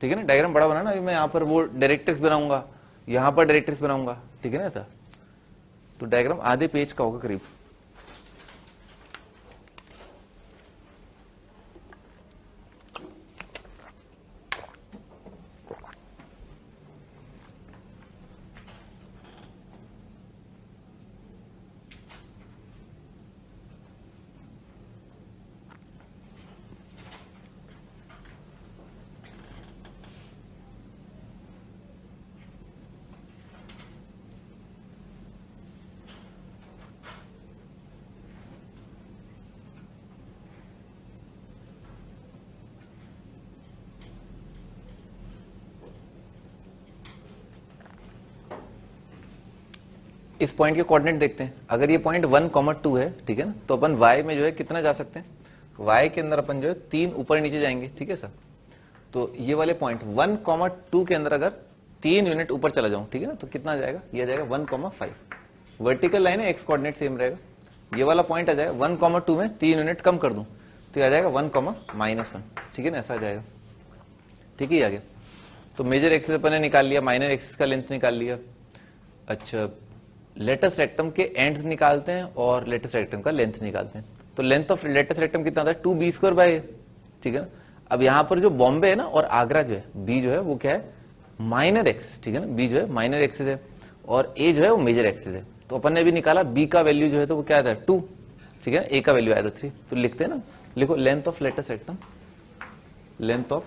ठीक है ना, डायग्राम बड़ा बनाना। अभी मैं यहाँ पर वो डायरेक्ट्रिक्स बनाऊंगा, यहाँ पर डायरेक्ट्रिक्स बनाऊंगा, ठीक है ना सर, तो डायग्राम आधे पेज का होगा करीब। इस पॉइंट के कोऑर्डिनेट देखते हैं। अगर ये पॉइंट 1,2 है, ठीक है ना, तो अपन y में जो है कितना जा सकते हैं? y के अंदर अपन जो है 3 ऊपर नीचे जाएंगे, ठीक है सर। तो ये वाले पॉइंट 1,2 के अंदर अगर 3 यूनिट ऊपर चला जाऊं, ठीक है ना, तो कितना आ जाएगा? ये आ जाएगा 1,5। वर्टिकल लाइन है, x कोऑर्डिनेट सेम रहेगा। ये वाला पॉइंट आ जाएगा 1,2 में 3 यूनिट कम कर दूं, तो ये आ जाएगा 1,-1, ठीक है ना, ऐसा आ जाएगा, ठीक है। आगे तो मेजर एक्सिस अपन ने निकाल लिया, माइनर एक्सिस का लेंथ निकाल लिया। अच्छा लेटस रेक्टम के एंड्स निकालते हैं और लेटस रेक्टम का लेंथ निकालते हैं। तो लेंथ ऑफ लेटस रेक्टम कितना था? 2b²/a, ठीक है ना। अब यहां पर जो बॉम्बे है ना और आगरा जो है, b जो है वो क्या है? माइनर एक्सिस, ठीक है ना, b जो है माइनर एक्सिस है और a जो है वो मेजर एक्सिस है। तो अपन ने भी निकाला b का वैल्यू जो है तो वो क्या था? 2, ठीक है, a का वैल्यू आया था 3। तो लिखते हैं ना, लिखो length of latus rectum, length of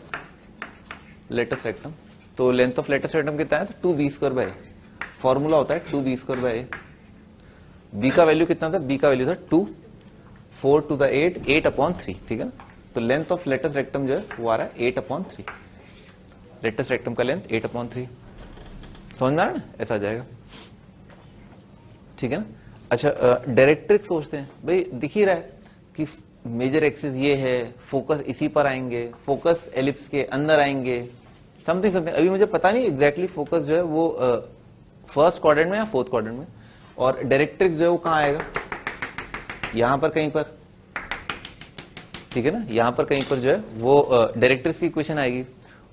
latus rectum. तो लेंथ ऑफ लेटस रेक्टम कितना है? तो 2b²/a, फॉर्मूला होता है 2b²/a। b का वैल्यू कितना था? b का वैल्यू था 2, 4 to the 8, 8/3, ठीक है ना। तो लेंथ ऑफ लेटस रेक्टम जो है वो आ रहा है 8/3। लेटस रेक्टम का लेंथ 8/3, समझ में आ रहा है ना, ऐसा आ जाएगा, ठीक है ना। अच्छा डायरेक्ट्रिक्स सोचते हैं, भाई दिख ही रहा है कि मेजर एक्सिस ये है, फोकस इसी पर आएंगे, फोकस एलिप्स के अंदर आएंगे, समथिंग समथिंग। अभी मुझे पता नहीं एग्जैक्टली फोकस जो है वो फर्स्ट क्वाड्रेंट में या फोर्थ क्वाड्रेंट में, और डायरेक्ट्रिक्स जो है वो कहां आएगा? यहां पर कहीं पर, ठीक है ना, यहां पर कहीं पर जो है वो डायरेक्ट्रिक्स की इक्वेशन आएगी।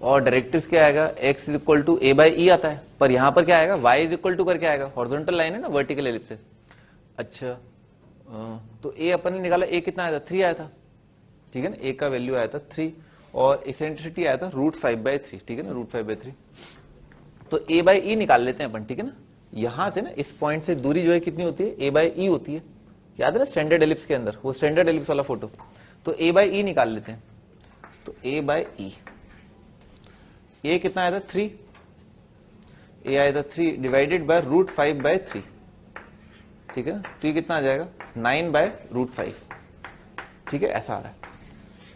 और डायरेक्ट्रिक्स क्या आएगा? x इक्वल टू a/e आता है, पर यहां पर क्या आएगा? y इज इक्वल टू करके आएगा, हॉरिजॉन्टल लाइन है ना, वर्टिकल एलिप्स से। अच्छा तो a अपन ने निकाला, a कितना आया था? 3 आया था, ठीक है ना, a का वैल्यू आया था 3 और इसेंट्रिसिटी आया था √5/3, ठीक है ना, √5/3। तो a/e निकाल लेते हैं अपन, ठीक है ना। यहां से ना इस पॉइंट से दूरी जो है कितनी होती है? a/e होती है, याद है ना स्टैंडर्ड एलिप्स के अंदर, वो स्टैंडर्ड एलिप्स वाला फोटो। तो a/e निकाल लेते हैं। तो a/e, a कितना आया था? 3, a आया था 3 डिवाइडेड बाय √5/3, ठीक है ना। तो ये कितना आ जाएगा? 9/√5, ठीक है, ऐसा आ रहा है।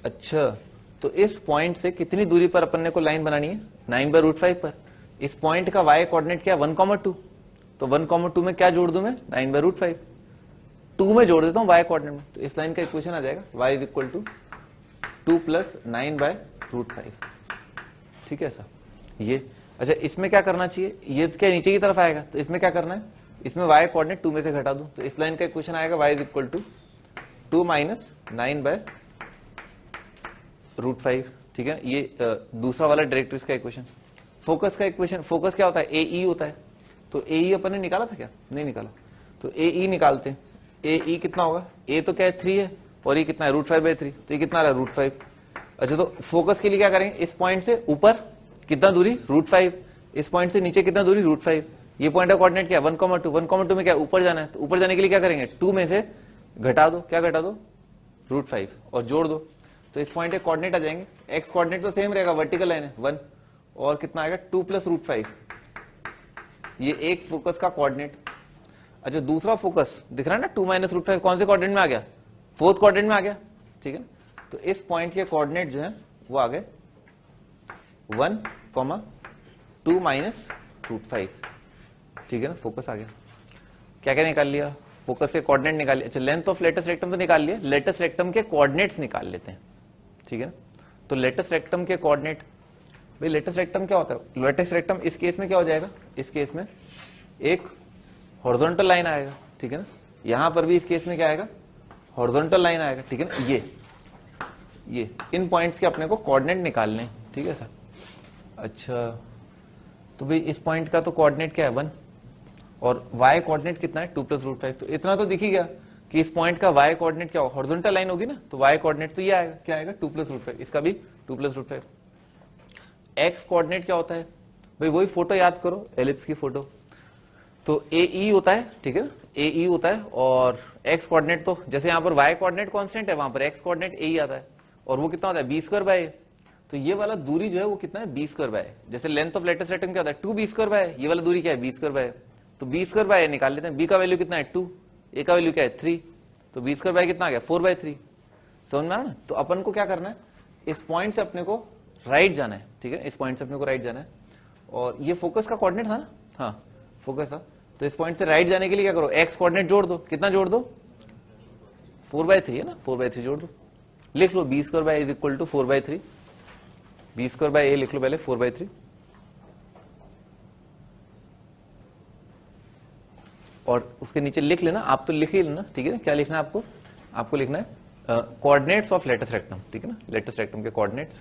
अच्छा तो इस पॉइंट से कितनी दूरी पर अपन ने को लाइन बनानी है? 9/√5 पर। इस पॉइंट का y कोऑर्डिनेट क्या है 1,2, तो 1,2 में क्या जोड़ दूं मैं 9/√5, 2 में जोड़ देता हूं y कोऑर्डिनेट में, तो इस लाइन का इक्वेशन आ जाएगा y इज इक्वल टू 2 + 9/√5। ठीक है सर, ये अच्छा इसमें क्या करना चाहिए, ये क्या नीचे की तरफ आएगा, तो इसमें क्या करना है, इसमें y कोऑर्डिनेट 2 में से घटा दूं, तो इस लाइन का इक्वेशन आएगा y इज इक्वल टू 2 - 9/√5। ठीक है, ये दूसरा वाला डायरेक्ट्रिक्स का इक्वेशन। फोकस का इक्वेशन, फोकस क्या होता है AE होता है, तो AE अपन ने निकाला था क्या, नहीं निकाला, तो AE निकालते हैं। AE कितना होगा, A तो क्या है 3 है और ये कितना है √5/3, तो ये कितना रहा √5। अच्छा तो फोकस के लिए क्या करेंगे, इस पॉइंट से ऊपर कितना दूरी √5, इस पॉइंट से नीचे कितना दूरी √5, ये पॉइंट का कोऑर्डिनेट क्या है 1,2, 1,2 में क्या ऊपर जाना है, तो ऊपर जाने के लिए क्या करेंगे 2 में से घटा दो, क्या घटा दो √5 और जोड़ दो, तो इस पॉइंट के कोऑर्डिनेट आ जाएंगे। एक्स कोऑर्डिनेट तो सेम रहेगा, वर्टिकल लाइन है 1, और कितना आएगा 2 + √5, ये एक फोकस का कोऑर्डिनेट। अच्छा दूसरा फोकस दिख रहा है ना 2 - √5 कौन से कोऑर्डिनेट में आ गया, 4th कोऑर्डिनेट में आ गया। ठीक है, तो इस पॉइंट के कोऑर्डिनेट जो है वो आ गए 1, 2 - √5। ठीक है ना, फोकस आ गया। क्या क्या निकाल लिया, फोकस के कोऑर्डिनेट निकाल लिया। अच्छा लेंथ ऑफ लेटेस्ट रेक्टम तो निकाल लिया, लेटेस्ट रेक्टम के कोऑर्डिनेट्स निकाल लेते हैं। ठीक है ना, तो लेटेस्ट रेक्टम के कोऑर्डिनेट, भाई लेटेस्ट रेक्टम क्या होता है, लेटेस्ट रेक्टम इस केस में क्या हो जाएगा, इस केस में एक हॉरिजॉन्टल लाइन आएगा। ठीक है ना, यहां पर भी इस केस में क्या आएगा, हॉरिजॉन्टल लाइन आएगा। ठीक है ना, ये इन पॉइंट्स के अपने को कोऑर्डिनेट निकालने हैं। ठीक है सर, अच्छा तो भाई इस पॉइंट का तो कोऑर्डिनेट क्या है 1 और y कोऑर्डिनेट कितना है 2 + √5, तो इतना तो दिख ही गया कि इस पॉइंट का y कोऑर्डिनेट क्या होगा, हॉरिजॉन्टल लाइन होगी ना, तो y कोऑर्डिनेट तो ये आएगा, क्या आएगा 2 + √5, इसका भी 2 + √5। x कोऑर्डिनेट क्या होता है, भाई वही फोटो याद करो एलिप्स की फोटो, तो AE होता है। ठीक है ना, AE होता है और x कोऑर्डिनेट तो जैसे यहाँ पर y कोऑर्डिनेट कांस्टेंट है, वहां पर x कोऑर्डिनेट AE आता है, और वो कितना होता है b²/a, तो ये वाला दूरी जो है वो कितना है b²/a, जैसे लेंथ ऑफ लेटेस्ट रेक्टम क्या होता है 2b²/a, ये वाला दूरी क्या है b²/a, तो b²/a निकाल लेते हैं। b का वैल्यू कितना है 2, a का वैल्यू क्या है 3, तो b²/a कितना आ गया 4/3। समझ में आ ना, तो अपन को क्या करना है, इस पॉइंट से अपने को राइट जाना है। ठीक है, इस पॉइंट से अपने को राइट जाना है, और ये फोकस का कोऑर्डिनेट था ना, हाँ फोकस था, तो इस पॉइंट से राइट जाने के लिए क्या करो, x कोऑर्डिनेट जोड़ दो, कितना जोड़ दो 4/3 है ना, 4/3 जोड़ दो, लिख लो b²/a is equal to 4/3, b²/a लिख लो पहले 4/3, और उसके नीचे लिख लेना, आप तो लिख ही लेना। ठीक है ना, क्या लिखना है आपको, आपको लिखना है कोऑर्डिनेट्स ऑफ लेटेस्ट रेक्टम। ठीक है ना, लेटेस्ट रेक्टम के कोऑर्डिनेट्स,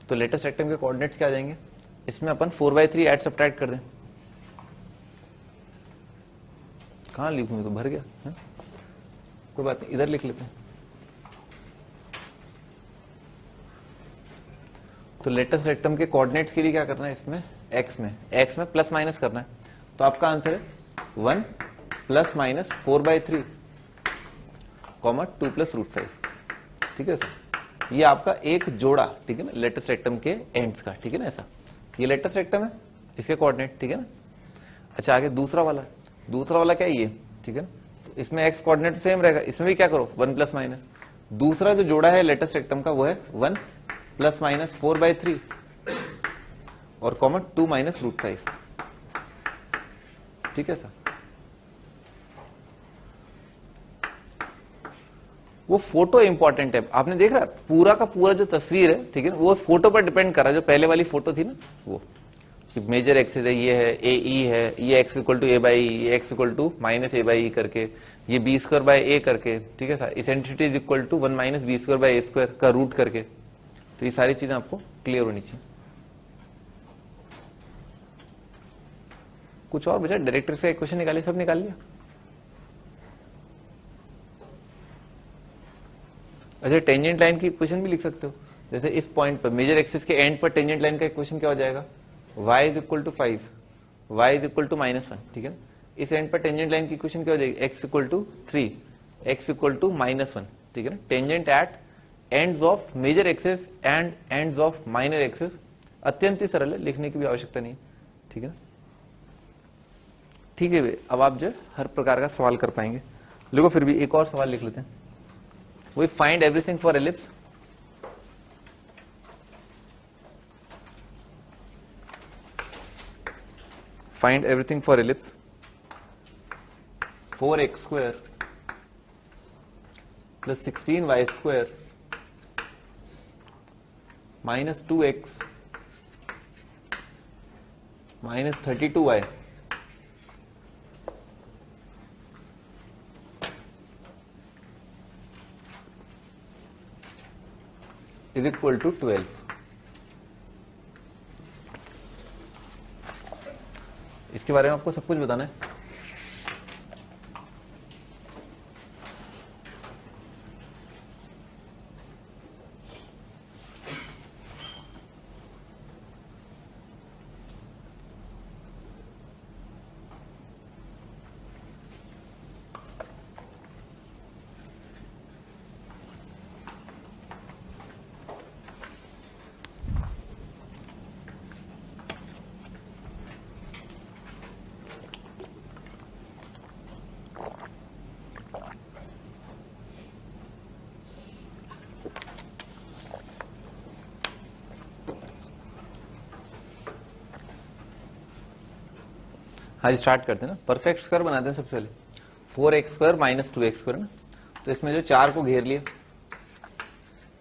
तो लेटेस्ट रेक्टम के कोऑर्डिनेट्स क्या आ जाएंगे, इसमें अपन 4/3 ऐड सब्ट्रैक्ट कर दें, कहां लिखूं, तो भर गया है? कोई बात नहीं, इधर लिख लेते हैं। तो लेटेस्ट रेक्टम के कोऑर्डिनेट्स के लिए क्या करना है, इसमें x में प्लस माइनस करना है, तो आपका आंसर है 1 ± 4/3, 2 + √5। ठीक है सर, ये आपका एक जोड़ा, ठीक है ना, लेटेस्ट रेक्टम के एंड्स का। ठीक है ना, ऐसा ये लेटेस्ट रेक्टम है, इसके कोऑर्डिनेट। ठीक है ना, अच्छा आगे दूसरा वाला क्या है ये। ठीक है ना, तो इसमें x कोऑर्डिनेट सेम रहेगा, इसमें भी क्या करो 1 ± दूसरा जो जोड़ा है लेटेस्ट रेक्टम का वो है 1 ± 4/3 और 2 - √5। ठीक है सर, वो फोटो इंपॉर्टेंट है, आपने देख रहा है पूरा का पूरा जो तस्वीर है। ठीक है ना, वो फोटो पर डिपेंड कर रहा है, जो पहले वाली फोटो थी ना, वो मेजर एक्सिस है, ये है AE है, ये x = a/e, ये x = -a/e करके, ये b²/a करके। ठीक है sir, eccentricity is equal to 1 - b²/a² का रूट करके, तो ये सारी चीजें आपको क्लियर होनी चाहिए। कुछ और बचा, डायरेक्टर से क्वेश्चन निकालिए, सब निकाल लिया। अच्छा टेंजेंट लाइन की इक्वेशन भी लिख सकते हो, जैसे इस पॉइंट पर मेजर एक्सिस के एंड पर टेंजेंट लाइन का इक्वेशन क्या हो जाएगा, y = 5, y = -1। ठीक है ना, इस एंड पर टेंजेंट लाइन की इक्वेशन क्या हो जाएगी, x = 3, x = -1। ठीक है ना, tangent at ends of major axis and ends of minor axis, अत्यंत ही सरल है, लिखने की भी आवश्यकता नहीं। ठीक है ना, ठीक है, अब आप जो हर प्रकार का सवाल कर पाएंगे। देखो फिर भी एक और सवाल लिख लेते हैं, वही find everything for ellipse. Find everything for ellipse 4x square plus 16y square minus 2x minus 32y is equal to 12. इसके बारे में आपको सब कुछ बताना है। हाँ स्टार्ट करते हैं ना। परफेक्ट स्क्वायर बनाते हैं सबसे पहले। 4x square minus 2x square ना, तो इसमें जो 4 को घेर लिया,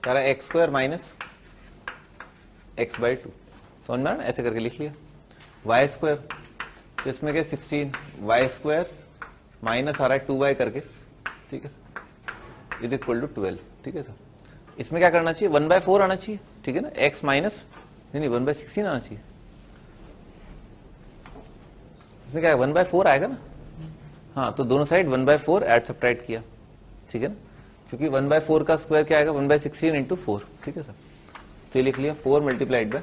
सारा x square minus x by 2, समझ में ना, ऐसे करके लिख लिया। y स्क्वायर, तो इसमें क्या 16 y स्क्वायर माइनस आ रहा है 2y करके, ठीक है, इज इक्वल टू 12, ठीक है सर। इसमें क्या करना चाहिए, 1/4 आना चाहिए, ठीक है ना, x माइनस नहीं 1/16 आना चाहिए। इसमें क्या 1/4 आएगा ना, हाँ, तो दोनों साइड 1/4 ऐड सब्ट्रैक्ट किया, ठीक है ना, क्योंकि 1/4 का स्क्वायर क्या आएगा 1/16 इंटू 4, ठीक है सर। तो ये लिख लिया 4 मल्टीप्लाइड बाय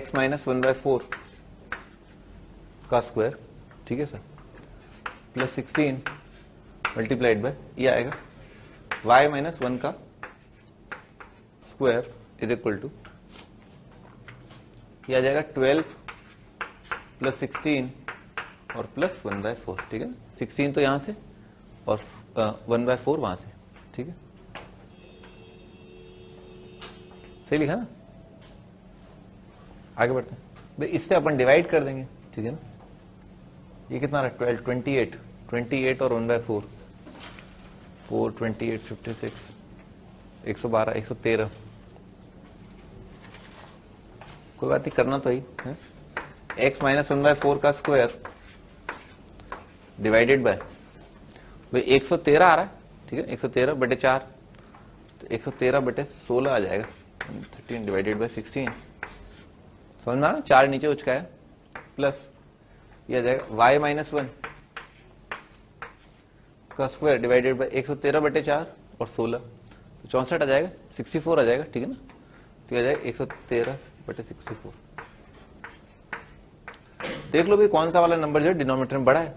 x माइनस 1/4 का स्क्वायर, ठीक है सर, प्लस 16 मल्टीप्लाइड बाय ये आएगा y माइनस 1 का स्क्वायर इज इक्वल टू ये आ जाएगा 12 प्लस 16 और प्लस 1/4, ठीक है ना। 16 तो यहां से और 1/4 वहां से, ठीक है, सही लिखा ना। आगे बढ़ते हैं भाई, इससे अपन डिवाइड कर देंगे, ठीक है ना। ये कितना रहा 12 28 और 1/4 4 28 56 112 113, कोई बात नहीं, करना तो ही है। x माइनस 1/4 का स्क्वायर डिवाइडेड बाय भाई 113 आ रहा है, ठीक है, 113 बटे 4, तो 113 बटे 16 आ जाएगा, 13 डिवाइडेड बाय 16, समझ में आ रहा, 4 नीचे उचकाया, प्लस ये आ जाएगा y माइनस 1 का स्क्वायर डिवाइडेड बाय 113 बटे 4 और 16, तो 64 आ जाएगा, 64 आ जाएगा, ठीक है ना। तो ये आ जाएगा 113 बटे 64। देख लो भाई कौन सा वाला नंबर जो है डिनोमिनेटर में बड़ा है,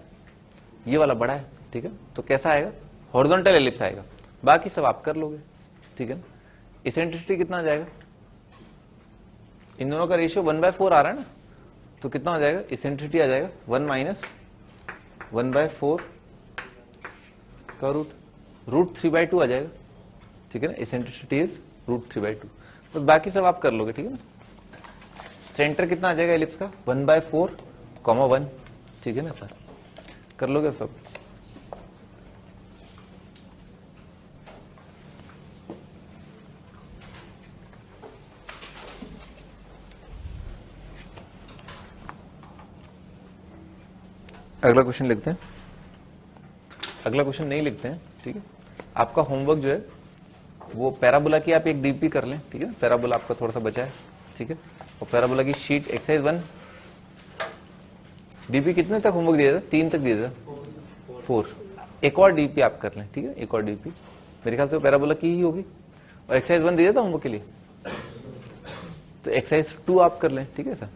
ये वाला बड़ा है, ठीक है। तो कैसा आएगा, हॉरिजॉन्टल एलिप्स आएगा, बाकी सब आप कर लोगे, ठीक है ना। इसेंट्रिसिटी कितना आ जाएगा, इन दोनों का रेशियो 1/4 आ रहा है ना, तो कितना हो जाएगा, इसेंट्रिसिटी आ जाएगा 1 माइनस 1/4 का रूट 3/2 आ जाएगा, ठीक है ना। इसेंट्रिसिटी इज रूट 3/2, तो बाकी सब आप कर लोगे, ठीक है ना। सेंटर कितना आ जाएगा एलिप्स का 1/4, 1, ठीक है ना सर, कर लोगे सब। अगला क्वेश्चन लिखते हैं, अगला क्वेश्चन नहीं लिखते हैं, ठीक है। आपका होमवर्क जो है वो पैराबोला की आप एक डीपी कर लें, ठीक है। पैराबोला आपका थोड़ा सा बचा है, ठीक है, और पैराबोला की शीट एक्सरसाइज 1 डीपी कितने तक होमवर्क दिया था, 3 तक दिया था, 4, एक और डीपी आप कर लें, ठीक है, एक और डीपी मेरे ख्याल से पैराबोला की ही होगी, और एक्सरसाइज 1 दिया था होमवर्क के लिए, तो एक्सरसाइज 2 आप कर लें, ठीक है सर।